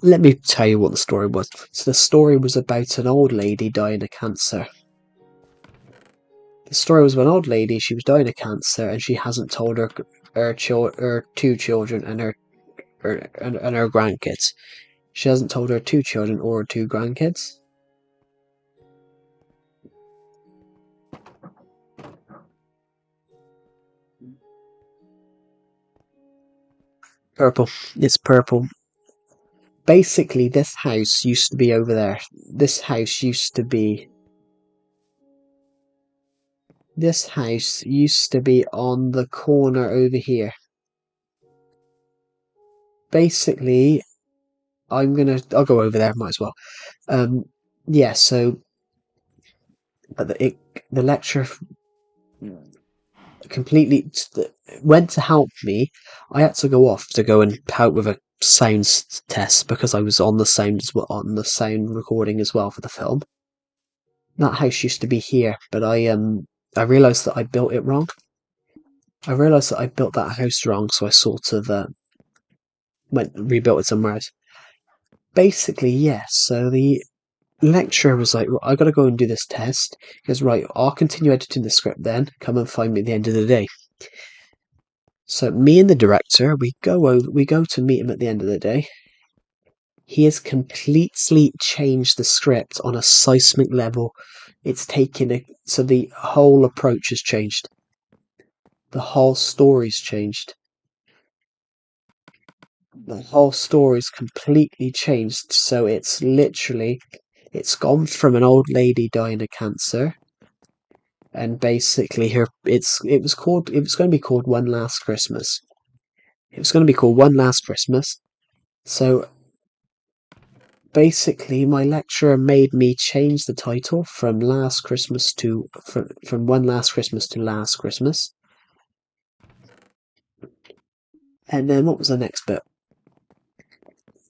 Let me tell you what the story was. So the story was about an old lady dying of cancer. The story was of an old lady. She was dying of cancer, and she hasn't told her two children and her grandkids. She hasn't told her 2 children or her 2 grandkids. Purple. It's purple. Basically, this house used to be over there. This house used to be on the corner over here. Basically, I'll go over there, might as well. Yeah, so the lecturer completely went to help me. I had to go off to go and help with a sound test because I was on the sound recording as well for the film. That house used to be here, but I realised that I built it wrong. I realised that I built that house wrong, so I sort of rebuilt it somewhere else. Basically, yes. So the lecturer was like, I gotta go and do this test. He goes, right, I'll continue editing the script then. Come and find me at the end of the day. So me and the director, we go to meet him at the end of the day. He has completely changed the script on a seismic level. It's so the whole approach has changed. The whole story's changed. The whole story's completely changed. So it's gone from an old lady dying of cancer, and basically it was going to be called One Last Christmas. It was going to be called One Last Christmas. So basically, my lecturer made me change the title from Last Christmas from One Last Christmas to Last Christmas. And then what was the next bit?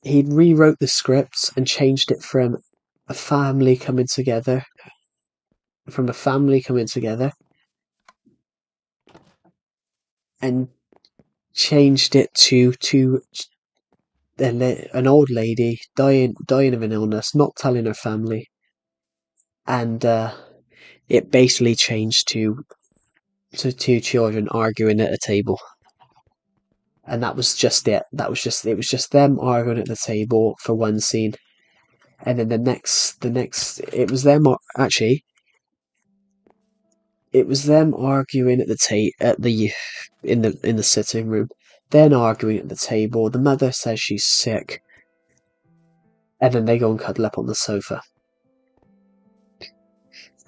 He rewrote the script and changed it from a family coming together, and changed it to an old lady dying of an illness, not telling her family, and it basically changed to 2 children arguing at a table, and that was just it. It was just them arguing at the table for one scene. And then it was them actually. It was them arguing at in the sitting room, then arguing at the table. The mother says she's sick, and then they go and cuddle up on the sofa.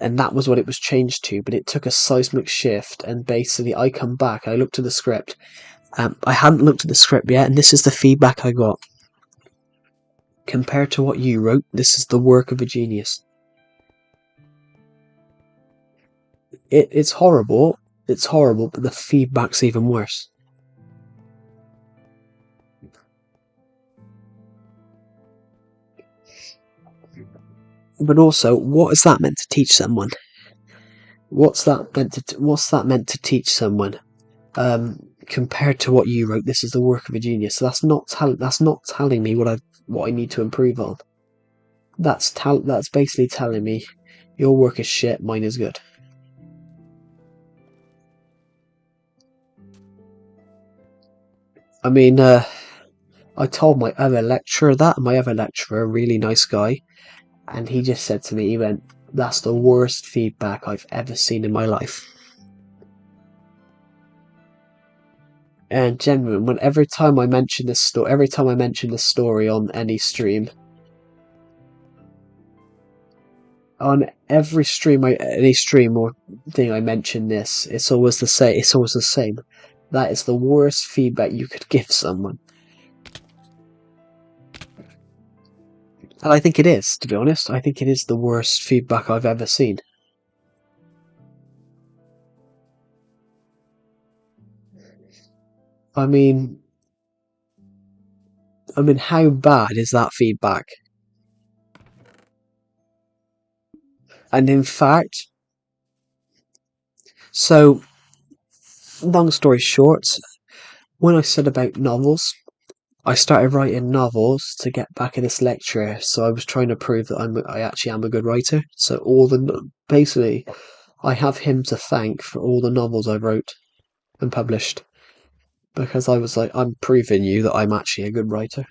And that was what it was changed to, but it took a seismic shift, and basically I come back, I looked at the script. I hadn't looked at the script yet, and this is the feedback I got. Compared to what you wrote, this is the work of a genius. It's horrible, but the feedback's even worse. But also, what is that meant to teach someone? What's that meant to teach someone? Compared to what you wrote, this is the work of a genius. So that's not telling me what I need to improve on. That's basically telling me your work is shit, mine is good. I mean, I told my other lecturer that, and my other lecturer, a really nice guy, and he just said to me, he went, "That's the worst feedback I've ever seen in my life." And genuine, every time I mention this story on any stream, any stream or thing I mention this, it's always the same. It's always the same. That is the worst feedback you could give someone. And I think it is, to be honest. I think it is the worst feedback I've ever seen. I mean, how bad is that feedback? And in fact, so, long story short, when I said about novels, I started writing novels to get back in this lecture, so I was trying to prove that I actually am a good writer. So basically, I have him to thank for all the novels I wrote and published, because I was like, I'm proving you that I'm actually a good writer.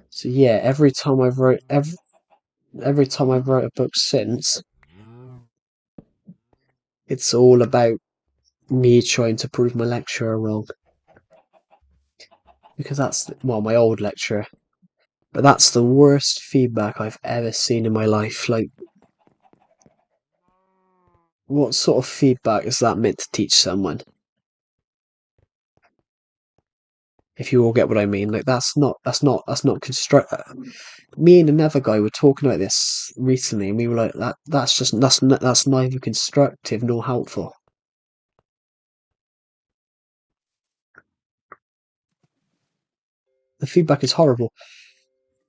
So yeah, every time I've wrote a book since, it's all about me trying to prove my lecturer wrong. Because that's, well, my old lecturer. But that's the worst feedback I've ever seen in my life. Like, what sort of feedback is that meant to teach someone? If you all get what I mean, like that's not construct. Me and another guy were talking about this recently, and we were like, that's neither constructive nor helpful. The feedback is horrible.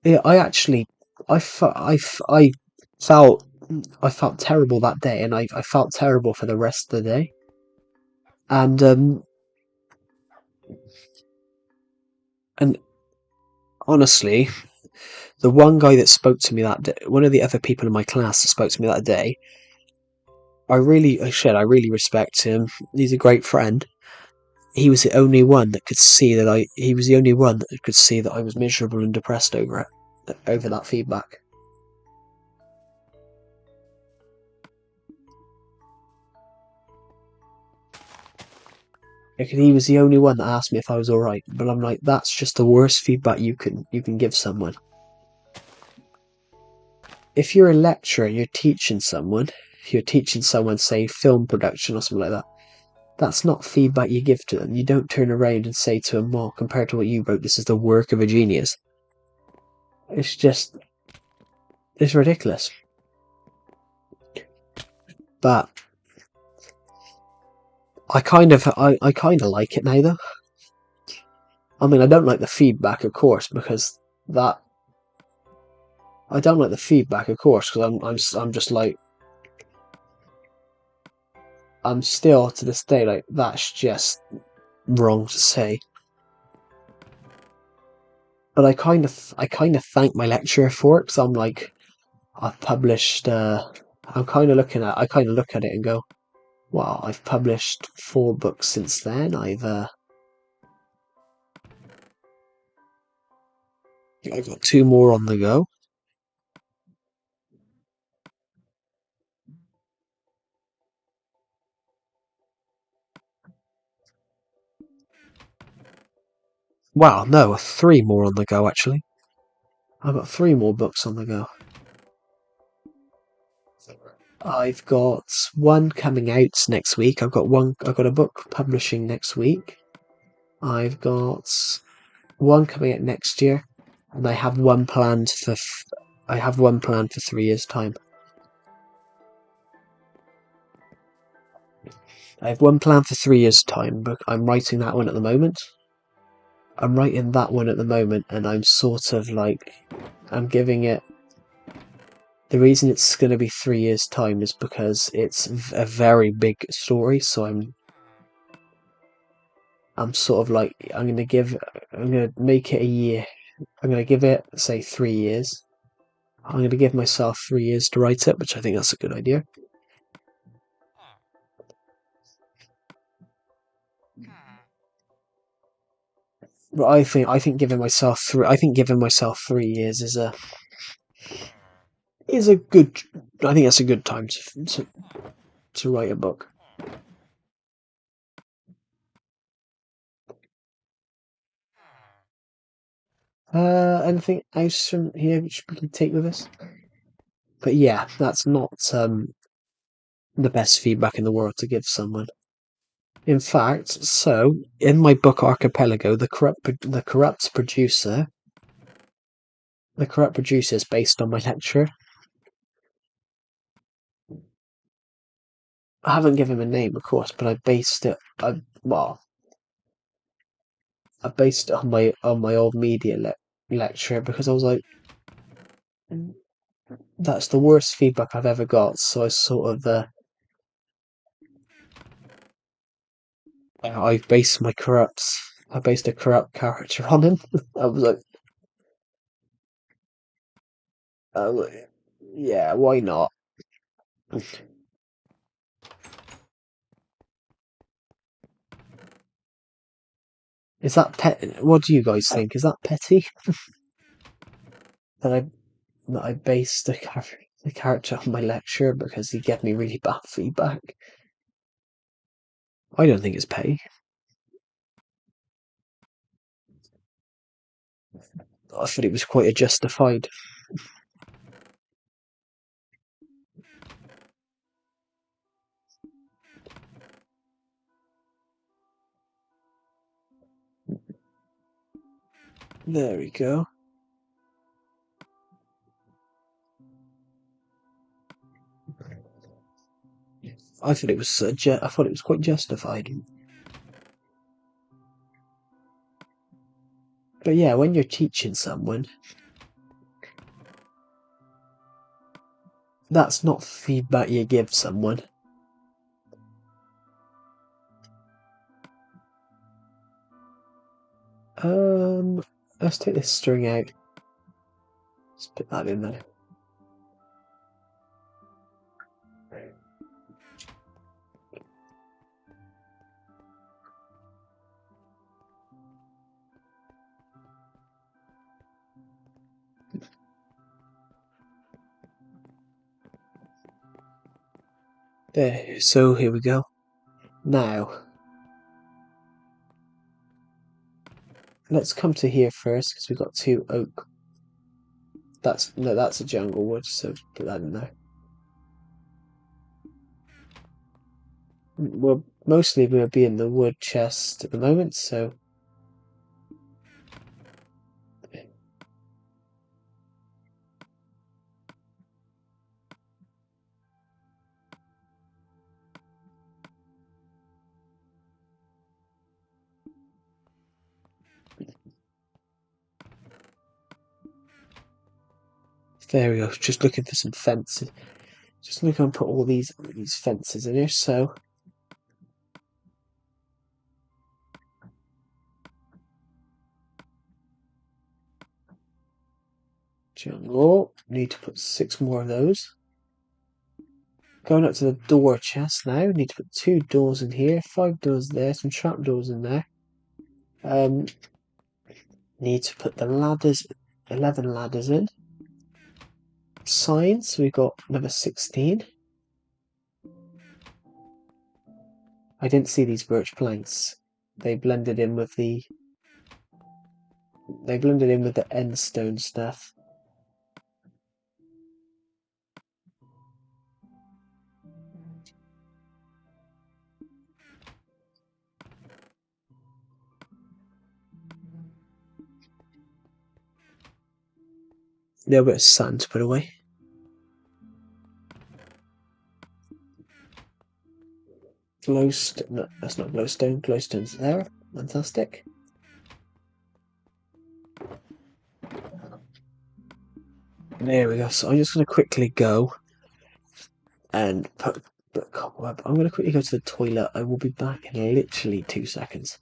Yeah, I felt I felt terrible that day, and I felt terrible for the rest of the day. And and honestly, the one guy that spoke to me that day, one of the other people in my class that spoke to me that day, I really respect him. He's a great friend. He was the only one that could see he was the only one that could see that I was miserable and depressed over that feedback. Like, he was the only one that asked me if I was alright, but I'm like, that's just the worst feedback you can give someone. If you're a lecturer, you're teaching someone, say, film production or something like that, that's not feedback you give to them. You don't turn around and say to them, well, compared to what you wrote, this is the work of a genius. It's ridiculous. But I kind of like it now, though. I mean, I don't like the feedback, of course, because that I don't like the feedback, of course, because I'm just like, I'm still to this day like, that's just wrong to say. but I kind of thank my lecturer for it because I'm like, I've published. I kind of look at it and go, wow, I've published 4 books since then. I've got 2 more on the go. Wow, no, 3 more on the go actually. I've got 3 more books on the go. I've got one coming out next week. I've got a book publishing next week. I've got one coming out next year, and I have one planned for 3 years' time. I have one planned for 3 years' time, but I'm writing that one at the moment. And I'm sort of like, I'm giving it. The reason it's going to be 3 years' time is because it's a very big story, so I'm sort of like, I'm going to make it a year. I'm going to give it, say, 3 years. I'm going to give myself 3 years to write it, which I think that's a good idea. But I think giving myself 3 years is a good. I think that's a good time to write a book. Anything else from here which we can take with us? But yeah, that's not the best feedback in the world to give someone. In fact, so in my book Archipelago, the corrupt producer is based on my lecturer. I haven't given him a name, of course, but I based it on my old media lecturer because I was like, that's the worst feedback I've ever got. So I based a corrupt character on him. I was like, I was like, yeah, why not? Is that pet? What do you guys think? Is that petty that I based the character on my lecturer because he gave me really bad feedback? I don't think it's petty. I thought it was quite a justified. There we go. I thought it was quite justified. But yeah, when you're teaching someone, that's not feedback you give someone. Let's take this string out. Let's put that in there. There. So here we go. Now, let's come to here first because we've got 2 oak. That's a jungle wood. So put that in there. Well, mostly we'll be in the wood chest at the moment, so there we go. Just looking for some fences. Just looking to put all these fences in here. So Jungle. Need to put 6 more of those. Going up to the door chest now. Need to put 2 doors in here, 5 doors there, some trap doors in there. Need to put the ladders, 11 ladders in. Signs, we've got number 16. I didn't see these birch planks. They blended in with the end stone stuff. A little bit of sand to put away. Glowstone, no, that's not glowstone. Glowstone's there. Fantastic. There we go. So I'm just going to quickly go and put cobweb. I'm going to quickly go to the toilet. I will be back in literally 2 seconds.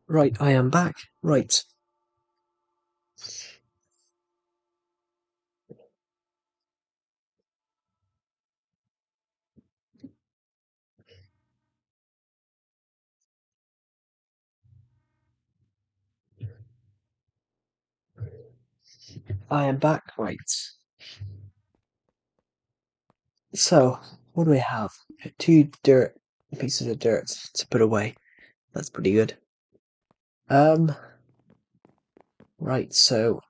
Right, I am back. Right. I am back. Right. So, what do we have? 2 pieces of dirt to put away. That's pretty good. Right, so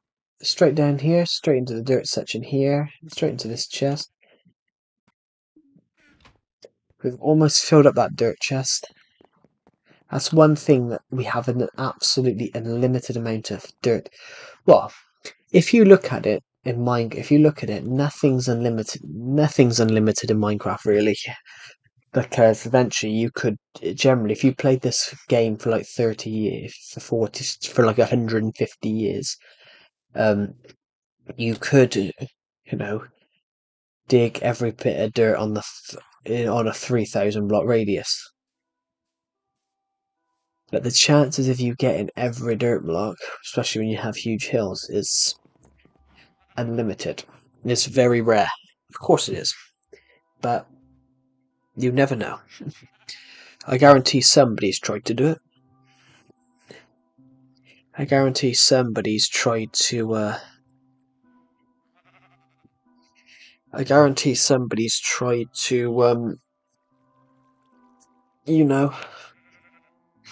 straight down here, straight into the dirt section here, straight into this chest. We've almost filled up that dirt chest. That's one thing that we have an absolutely unlimited amount of dirt. Well, if you look at it nothing's unlimited. Nothing's unlimited in Minecraft, really, because eventually you could generally, if you played this game for like 30 years, for 40, for like 150 years, you could, dig every bit of dirt on on a 3,000 block radius. But the chances of you getting every dirt block, especially when you have huge hills, is unlimited. It's very rare. Of course it is. But you never know. I guarantee somebody's tried to do it. I guarantee somebody's tried to, you know,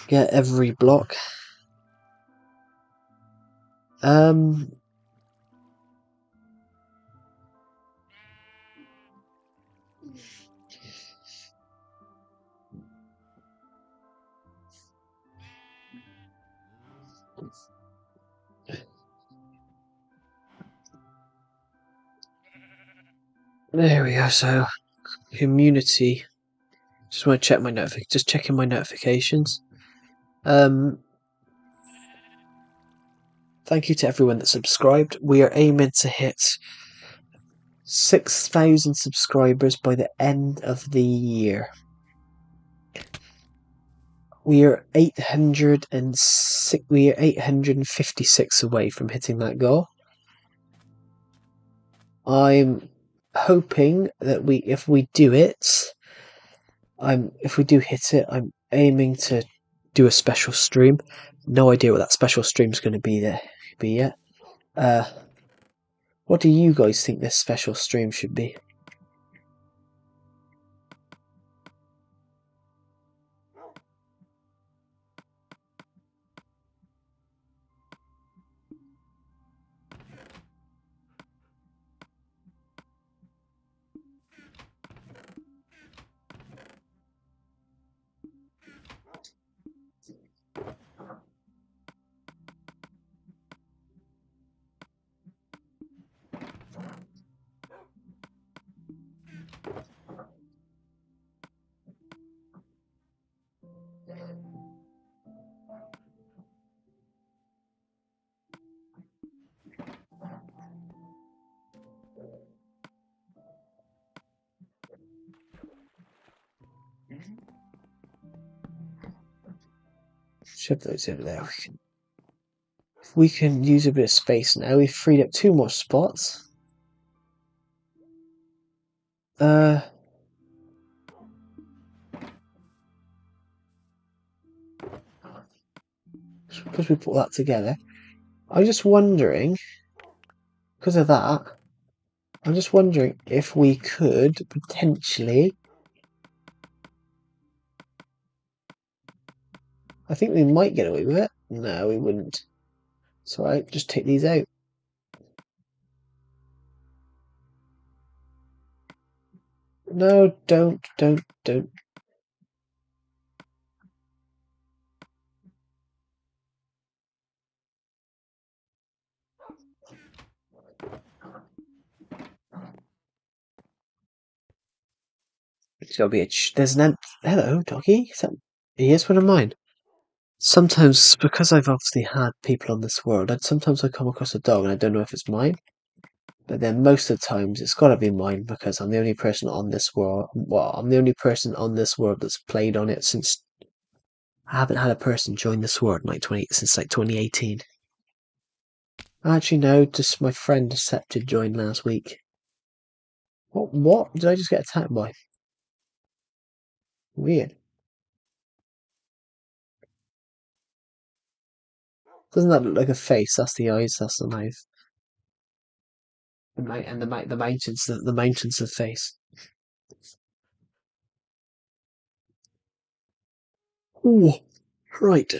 get every block. There we go. So, community. Just want to check my just checking my notifications. Thank you to everyone that subscribed. We are aiming to hit 6,000 subscribers by the end of the year. We are 856 away from hitting that goal. I'm hoping that if we do it, if we do hit it, I'm aiming to do a special stream. No idea what that special stream's going to be yet. What do you guys think this special stream should be? Shove those over there. We can use a bit of space now. We've freed up 2 more spots. Because we put that together. I'm just wondering, because of that, I'm just wondering if we could potentially... I think we might get away with it. No, we wouldn't. It's alright, just take these out. No, don't. It's gotta be there's an hello, doggy. Here's one of mine. Sometimes, because I've obviously had people on this world, sometimes I come across a dog and I don't know if it's mine. But then most of the times it's gotta be mine because I'm the only person on this world. Well, I'm the only person on this world that's played on it since. I haven't had a person join this world since 2018. Actually, no, just my friend accepted join last week. What? Did I just get attacked by? Weird. Doesn't that look like a face? That's the eyes, that's the mouth. The mountains, the mountains of face. Ooh, right.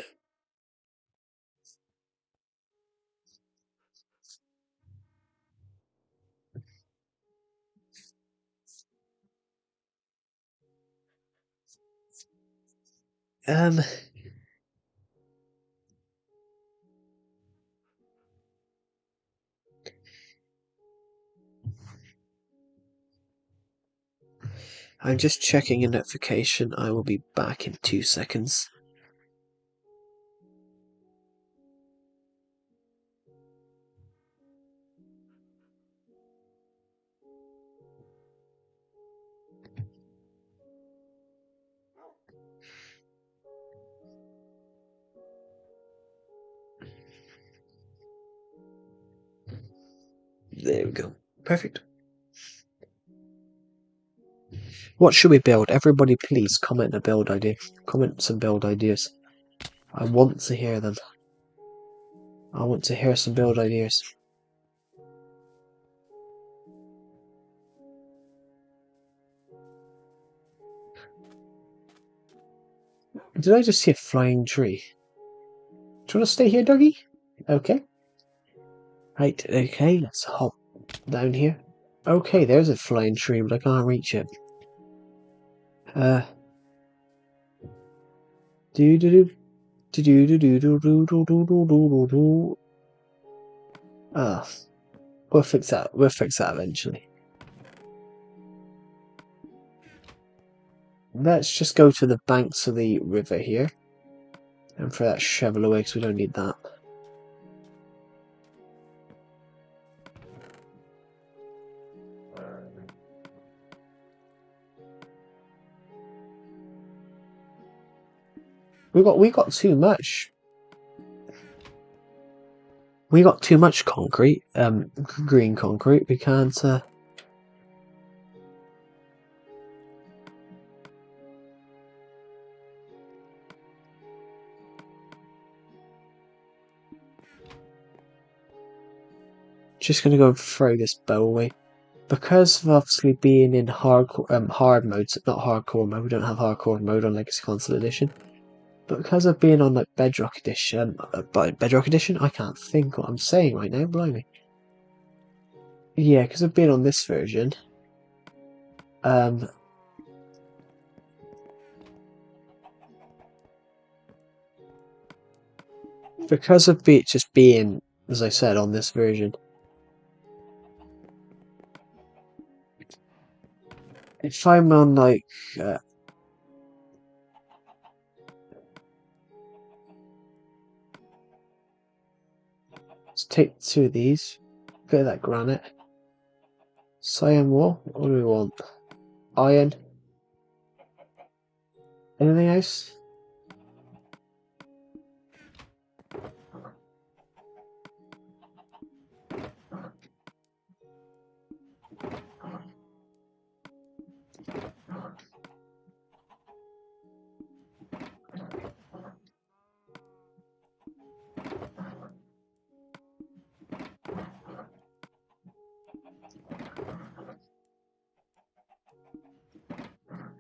Um, I'm just checking a notification. I will be back in 2 seconds. There we go. Perfect. What should we build? Everybody please comment a build idea. Comment some build ideas. I want to hear them. I want to hear some build ideas. Did I just see a flying tree? Do you want to stay here, doggy? Okay. Right, okay, let's hop down here. Okay, there's a flying tree, but I can't reach it. Do do do do do do do do do do do do do do. Ah, we'll fix that. We'll fix that eventually. Let's just go to the banks of the river here and throw that shovel away because we don't need that. We got too much. We got too much concrete. Green concrete. We can't. Just gonna go and throw this bow away. Because of obviously being in hard mode, not hardcore mode, we don't have hardcore mode on Legacy Console Edition, but because of being on like Bedrock Edition, I can't think what I'm saying right now, blimey. Yeah, because of being on this version, because of it just being, as I said, on this version, if I'm on like let's take 2 of these, bit of that granite, cyan wall. What do we want? Iron. Anything else?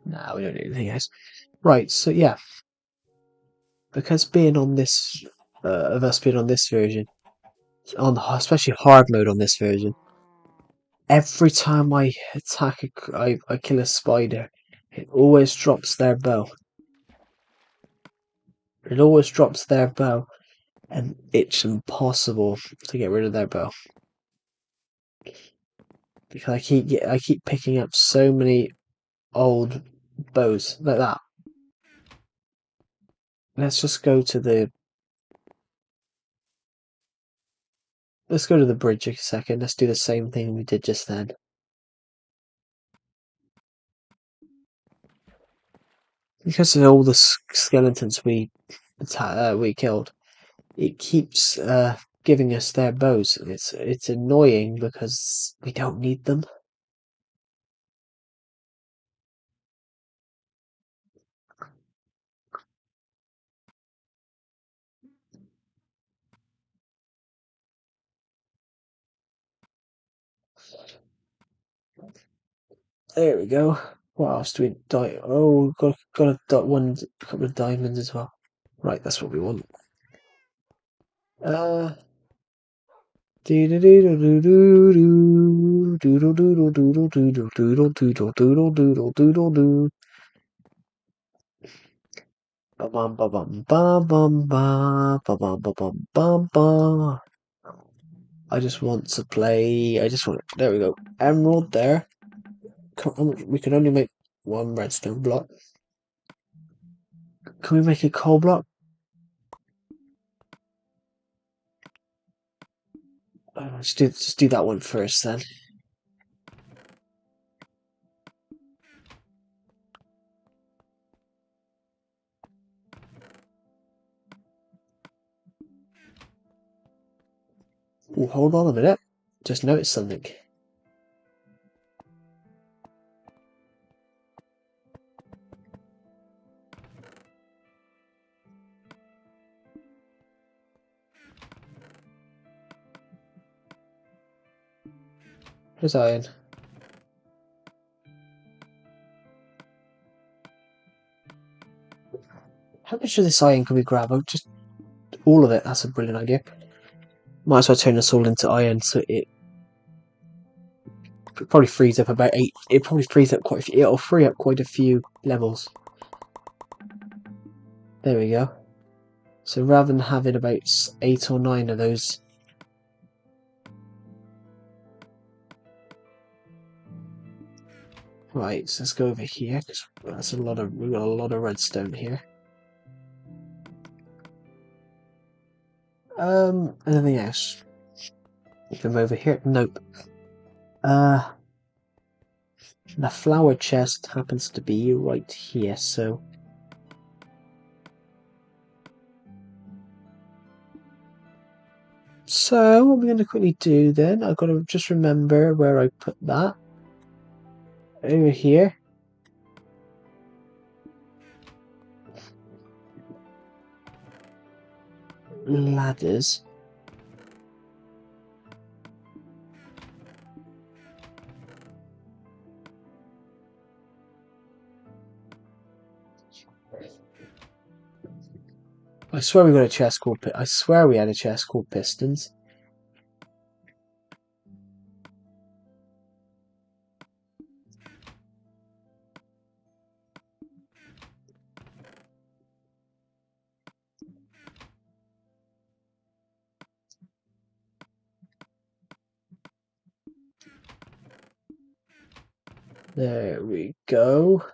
Nah, we don't need anything else. Right, so yeah, because being on this, of us being on this version, on especially hard mode on this version, every time I attack, I kill a spider, it always drops their bow. It always drops their bow, and it's impossible to get rid of their bow because I keep picking up so many old bows like that. Let's just go to the let's go to the bridge a second. Let's do the same thing we did just then. Because of all the skeletons we killed, it keeps giving us their bows. It's annoying because we don't need them. There we go. What else do we die? Oh, got a couple of diamonds as well. Right, that's what we want. Uh. Doodle doodle doodle doodle doodle doodle doodle doodle doodle doodle doodle doodle doodle doo. Ba bum ba bum ba bum ba ba bum ba bum bum ba. I just want to play. I just want. There we go. Emerald there. We can only make 1 redstone block. Can we make a coal block? Let's do that one first then. Ooh, hold on a minute. Just noticed something. Here's iron. How much of this iron can we grab? Oh, just all of it. That's a brilliant idea. Might as well turn this all into iron so it probably frees up about 8. It probably frees up quite a few. It'll free up quite a few levels. There we go. So rather than having about 8 or 9 of those. Right, so let's go over here because that's we've got a lot of redstone here. Anything else? Come over here. Nope. The flower chest happens to be right here, so So what we're going to quickly do then, I've got to just remember where I put that. Over here. Ladders. I swear we got a chest called. I swear we had a chest called pistons. There we go.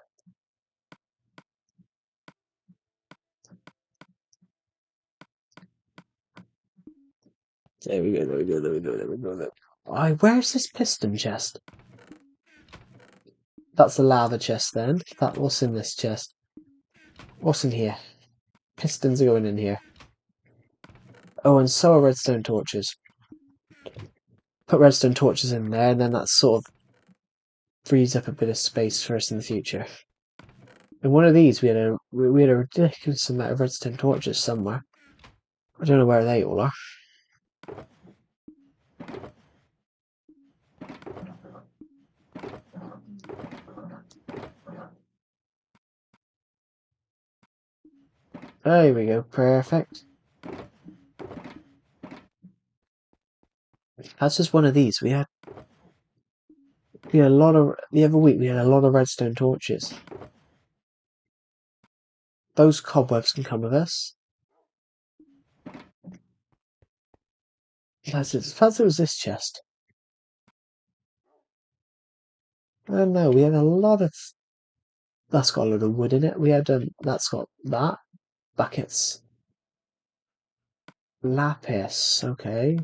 There we go. There we go. There we go. There we go. There. Where's this piston chest? That's the lava chest then. What's in this chest? What's in here? Pistons are going in here. Oh, and so are redstone torches. Put redstone torches in there, and then that sort of frees up a bit of space for us in the future. In one of these, we had a ridiculous amount of redstone torches somewhere. I don't know where they all are. There we go, perfect. That's just one of these. We had a lot of the other week. We had a lot of redstone torches. Those cobwebs can come with us. Perhaps it was this chest. Oh no, we had a lot of. That's got a lot of wood in it. We had that's got that buckets. Lapis, okay.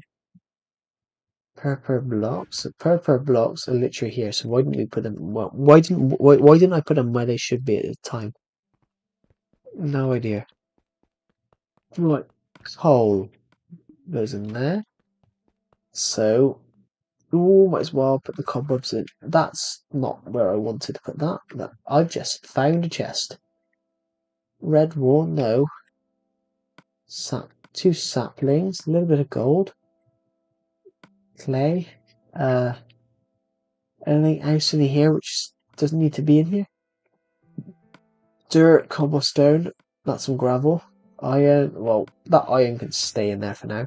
Purple blocks. So purple blocks are literally here. So why didn't we put them? Well, why didn't I put them where they should be at the time? No idea. Right, coal goes in there. So, ooh, might as well put the cobwebs in. That's not where I wanted to put that. No, I've just found a chest. Red wool, no. Two saplings, a little bit of gold. Clay. Anything else in here which doesn't need to be in here? Dirt, cobblestone, that's some gravel. Iron, well, that iron can stay in there for now.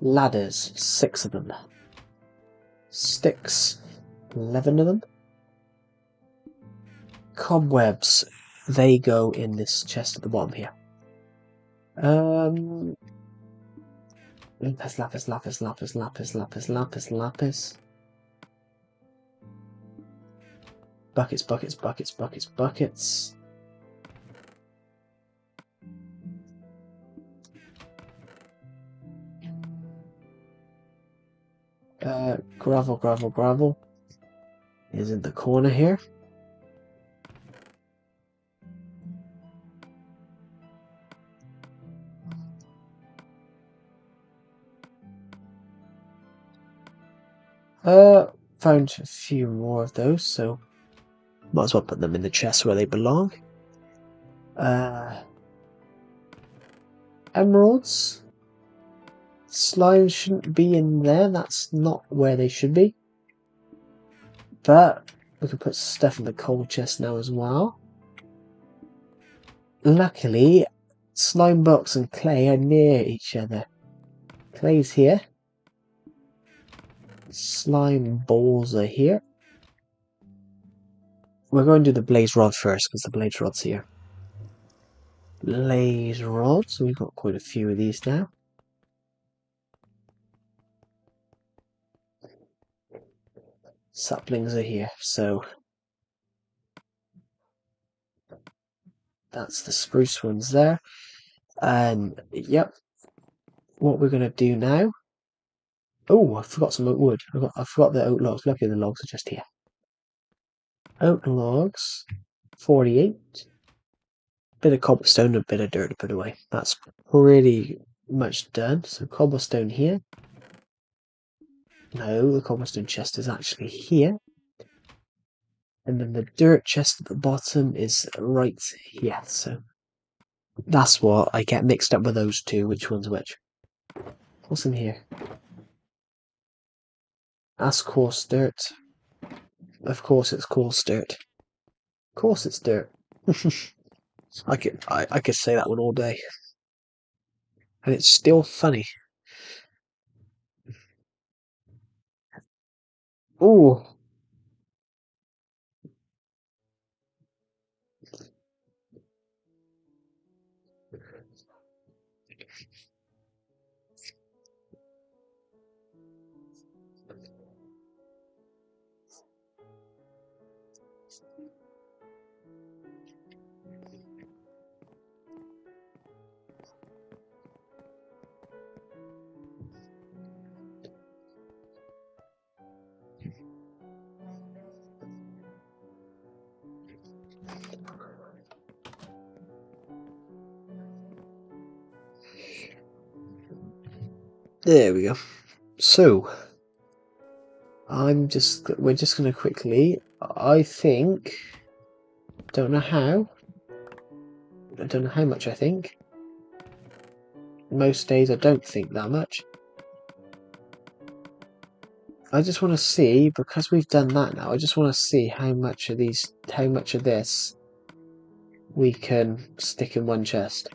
Ladders, 6 of them. Sticks, 11 of them. Cobwebs, they go in this chest at the bottom here. Lapis, lapis, lapis, lapis, lapis, lapis, lapis, lapis. Buckets, buckets, buckets, buckets, buckets. Gravel, gravel, gravel is in the corner here. Found a few more of those, so might as well put them in the chest where they belong. Emeralds. Slime shouldn't be in there, that's not where they should be. But we can put stuff in the coal chest now as well. Luckily, slime blocks and clay are near each other. Clay's here. Slime balls are here. We're going to do the blaze rod first because the blaze rod's here. Blaze rods, we've got quite a few of these now. Saplings are here, so that's the spruce ones there. And yep, what we're going to do now Oh, I forgot some oak wood. I forgot the oak logs. Luckily the logs are just here. Oak logs, 48. Bit of cobblestone, a bit of dirt to put away. That's pretty much done. So cobblestone here. No, the cobblestone chest is actually here. And then the dirt chest at the bottom is right here. So that's what I get mixed up with those two. Which one's which? What's in here? That's coarse dirt. Of course it's coarse dirt. Of course it's dirt. I could say that one all day. And it's still funny. Oh, there we go. So we're just gonna quickly. I think. Don't know how. I don't know how much I think. Most days I don't think that much. I just want to see, because we've done that now, I just want to see how much of this we can stick in one chest.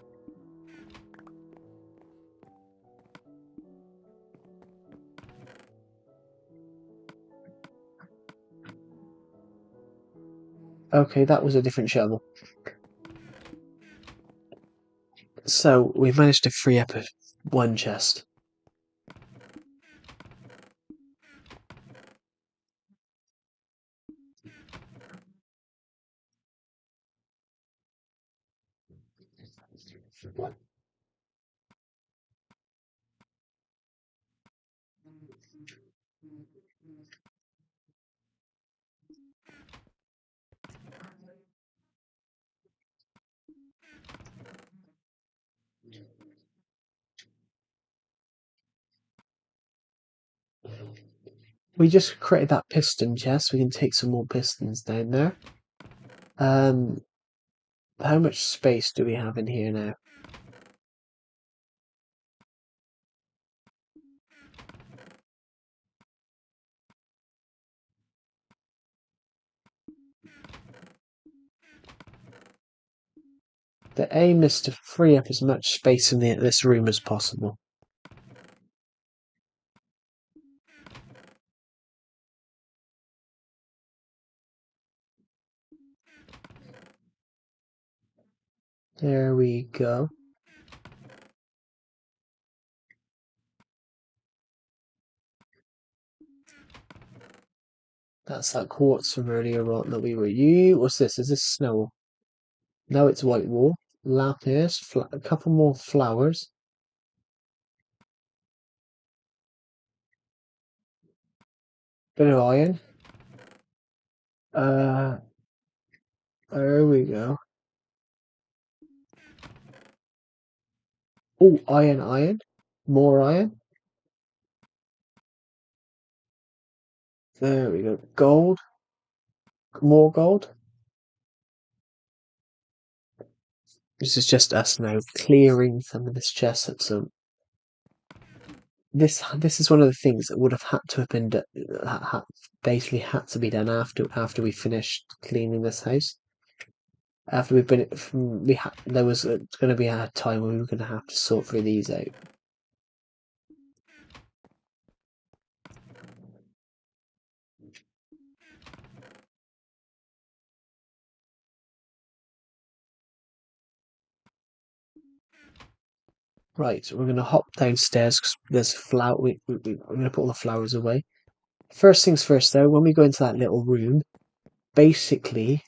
Okay, that was a different shovel. So, we've managed to free up one chest. We just created that piston chest. We can take some more pistons down there. Um, how much space do we have in here now? The aim is to free up as much space in this room as possible. There we go. That's that quartz from earlier on that we were. What's this? Is this snow? No, it's white wool. Lapis, a couple more flowers. Bit of iron. Uh, there we go. Oh, iron. More iron. There we go. Gold. More gold. This is just us now clearing some of this chest up. So this is one of the things that would have had to have been basically had to be done after we finished cleaning this house. After we've been there was going to be a time when we were going to have to sort through these out. Right, so we're going to hop downstairs because there's flower. We're going to put all the flowers away. First things first, though, when we go into that little room, basically,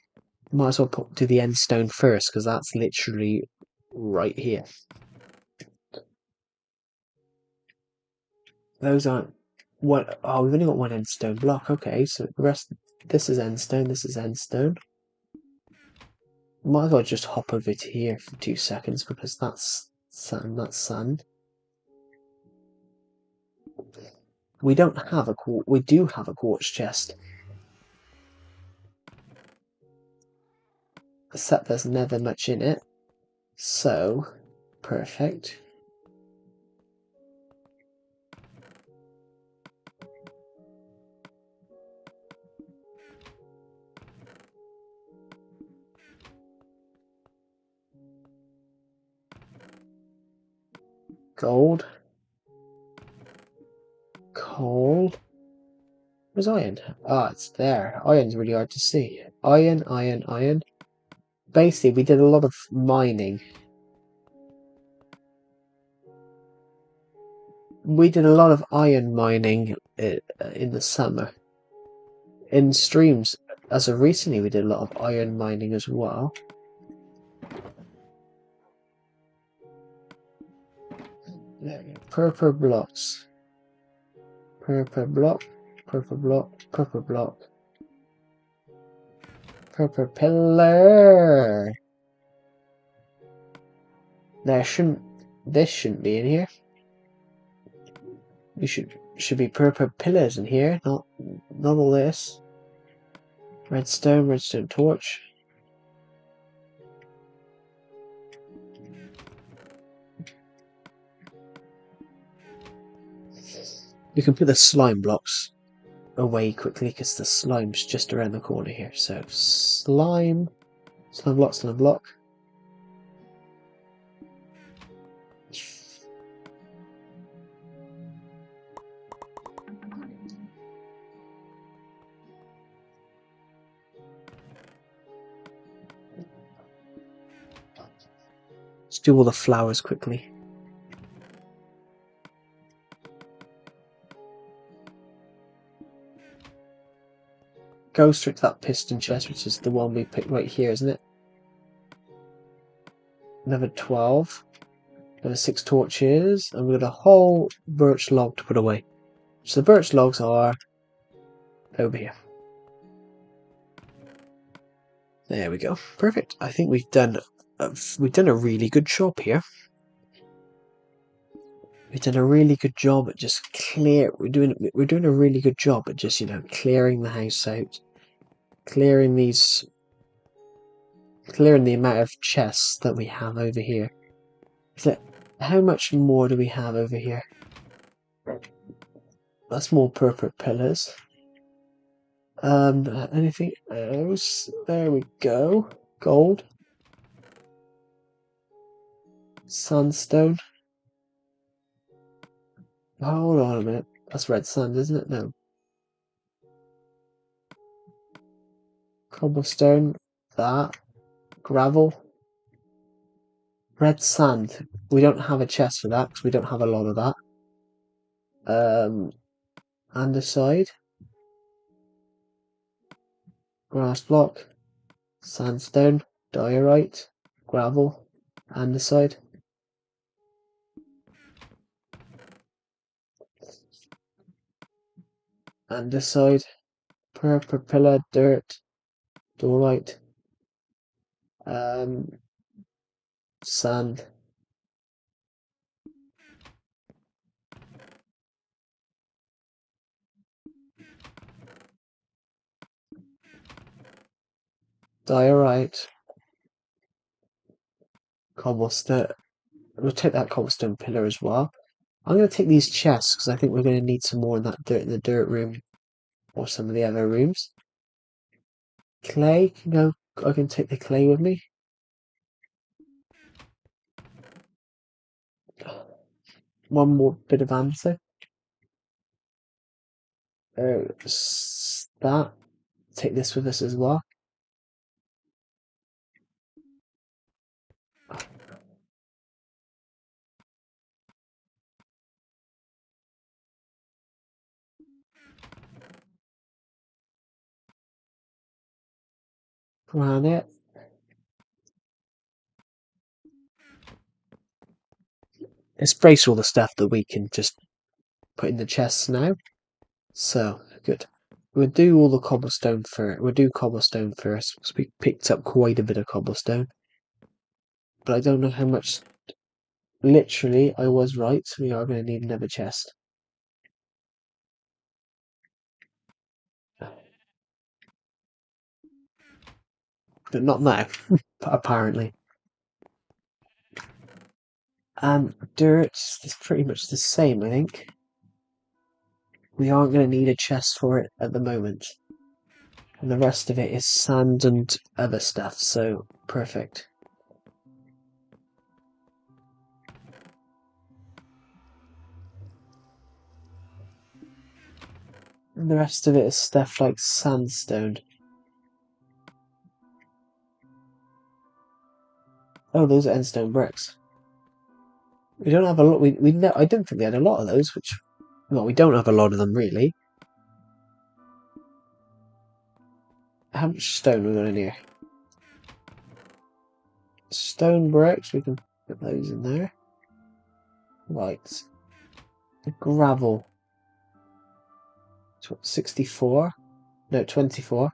might as well do the end stone first because that's literally right here. Those aren't what? Oh, we've only got one endstone block. Okay, so the rest. This is endstone. This is endstone. Might as well just hop over to here for 2 seconds because that's sand. That's sand. We don't have a quartz. We do have a quartz chest. Except there's never much in it. So, perfect. Gold. Coal. Where's iron? Ah, it's there. Iron's really hard to see. Iron, iron, iron. Basically, we did a lot of mining. We did a lot of iron mining in the summer. In streams, as of recently, we did a lot of iron mining as well. Purple blocks. Purple block. Purple block. Purple block. Purple pillar. This shouldn't be in here. We should be purple pillars in here, not all this. Redstone torch. You can put the slime blocks away quickly because the slime's just around the corner here. So slime block, slime block. Let's do all the flowers quickly. Go straight to that piston chest, which is the one we picked right here, isn't it? Another 12. Another 6 torches. And we've got a whole birch log to put away. So the birch logs are over here. There we go. Perfect. I think we've done a really good job here. We've done a really good job at just we're doing a really good job at just, clearing the house out. Clearing the amount of chests that we have over here. So how much more do we have over here? That's more purple pillars. Anything else? There we go. Gold. Sandstone. Hold on a minute. That's red sand, isn't it? No. Cobblestone. That. Gravel. Red sand. We don't have a chest for that because we don't have a lot of that. Andesite. Grass block. Sandstone. Diorite. Gravel. Andesite. Andesite. Purple pillar. Dirt. Diorite. Sand. Diorite. Cobblestone. We'll take that cobblestone pillar as well. I'm going to take these chests because I think we're going to need some more in that dirt in the dirt room or some of the other rooms. Clay. No, I can take the clay with me. One more bit of answer. That. Take this with us as well. Granite. Let's brace all the stuff that we can just put in the chests now. So, good. We'll do all the cobblestone first. We'll do cobblestone first, because we picked up quite a bit of cobblestone. But I don't know how much. Literally, I was right. We are going to need another chest. But not now, apparently. Dirt is pretty much the same, I think. We aren't going to need a chest for it at the moment. And the rest of it is sand and other stuff, so perfect. And the rest of it is stuff like sandstone. Oh, those are endstone bricks. We don't have a lot. I don't think we had a lot of those. Well, we don't have a lot of them really. How much stone we got in here? Stone bricks. We can put those in there. Right. The gravel. 64. No, 24.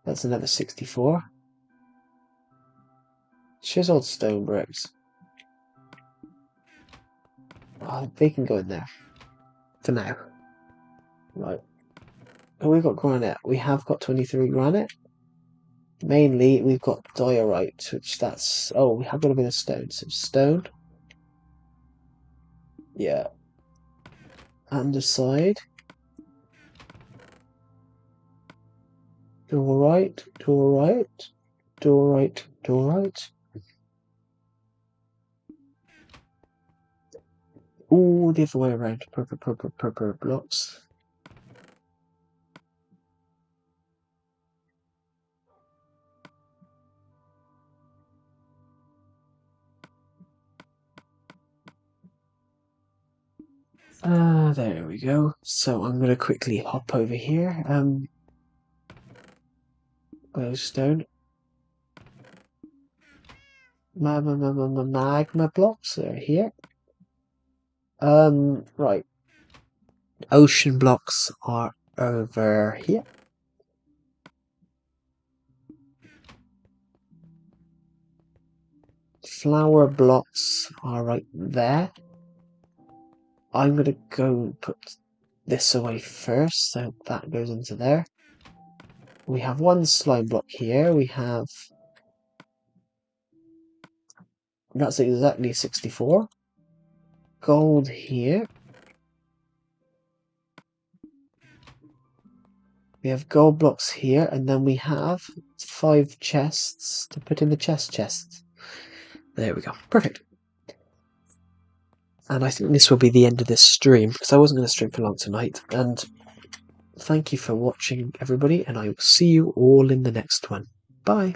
That's another 64. Chiseled stone bricks. Oh, they can go in there. For now. Right. Oh, we've got granite. We have got 23 granite. Mainly, we've got diorite, which that's... Oh, we have got a bit of stone. So stone. Yeah. Andesite. Diorite. Diorite. Diorite. Diorite. Ooh, the other way around. Purple blocks. There we go. So I'm gonna quickly hop over here. Glowstone. Magma blocks are here. Right. Ocean blocks are over here. Flower blocks are right there. I'm gonna go put this away first, so that goes into there. We have one slime block here. We have... That's exactly 64. Gold here. We have gold blocks here, and then we have 5 chests to put in the chests. There we go. Perfect. And I think this will be the end of this stream, because I wasn't going to stream for long tonight. And thank you for watching, everybody, and I will see you all in the next one. Bye.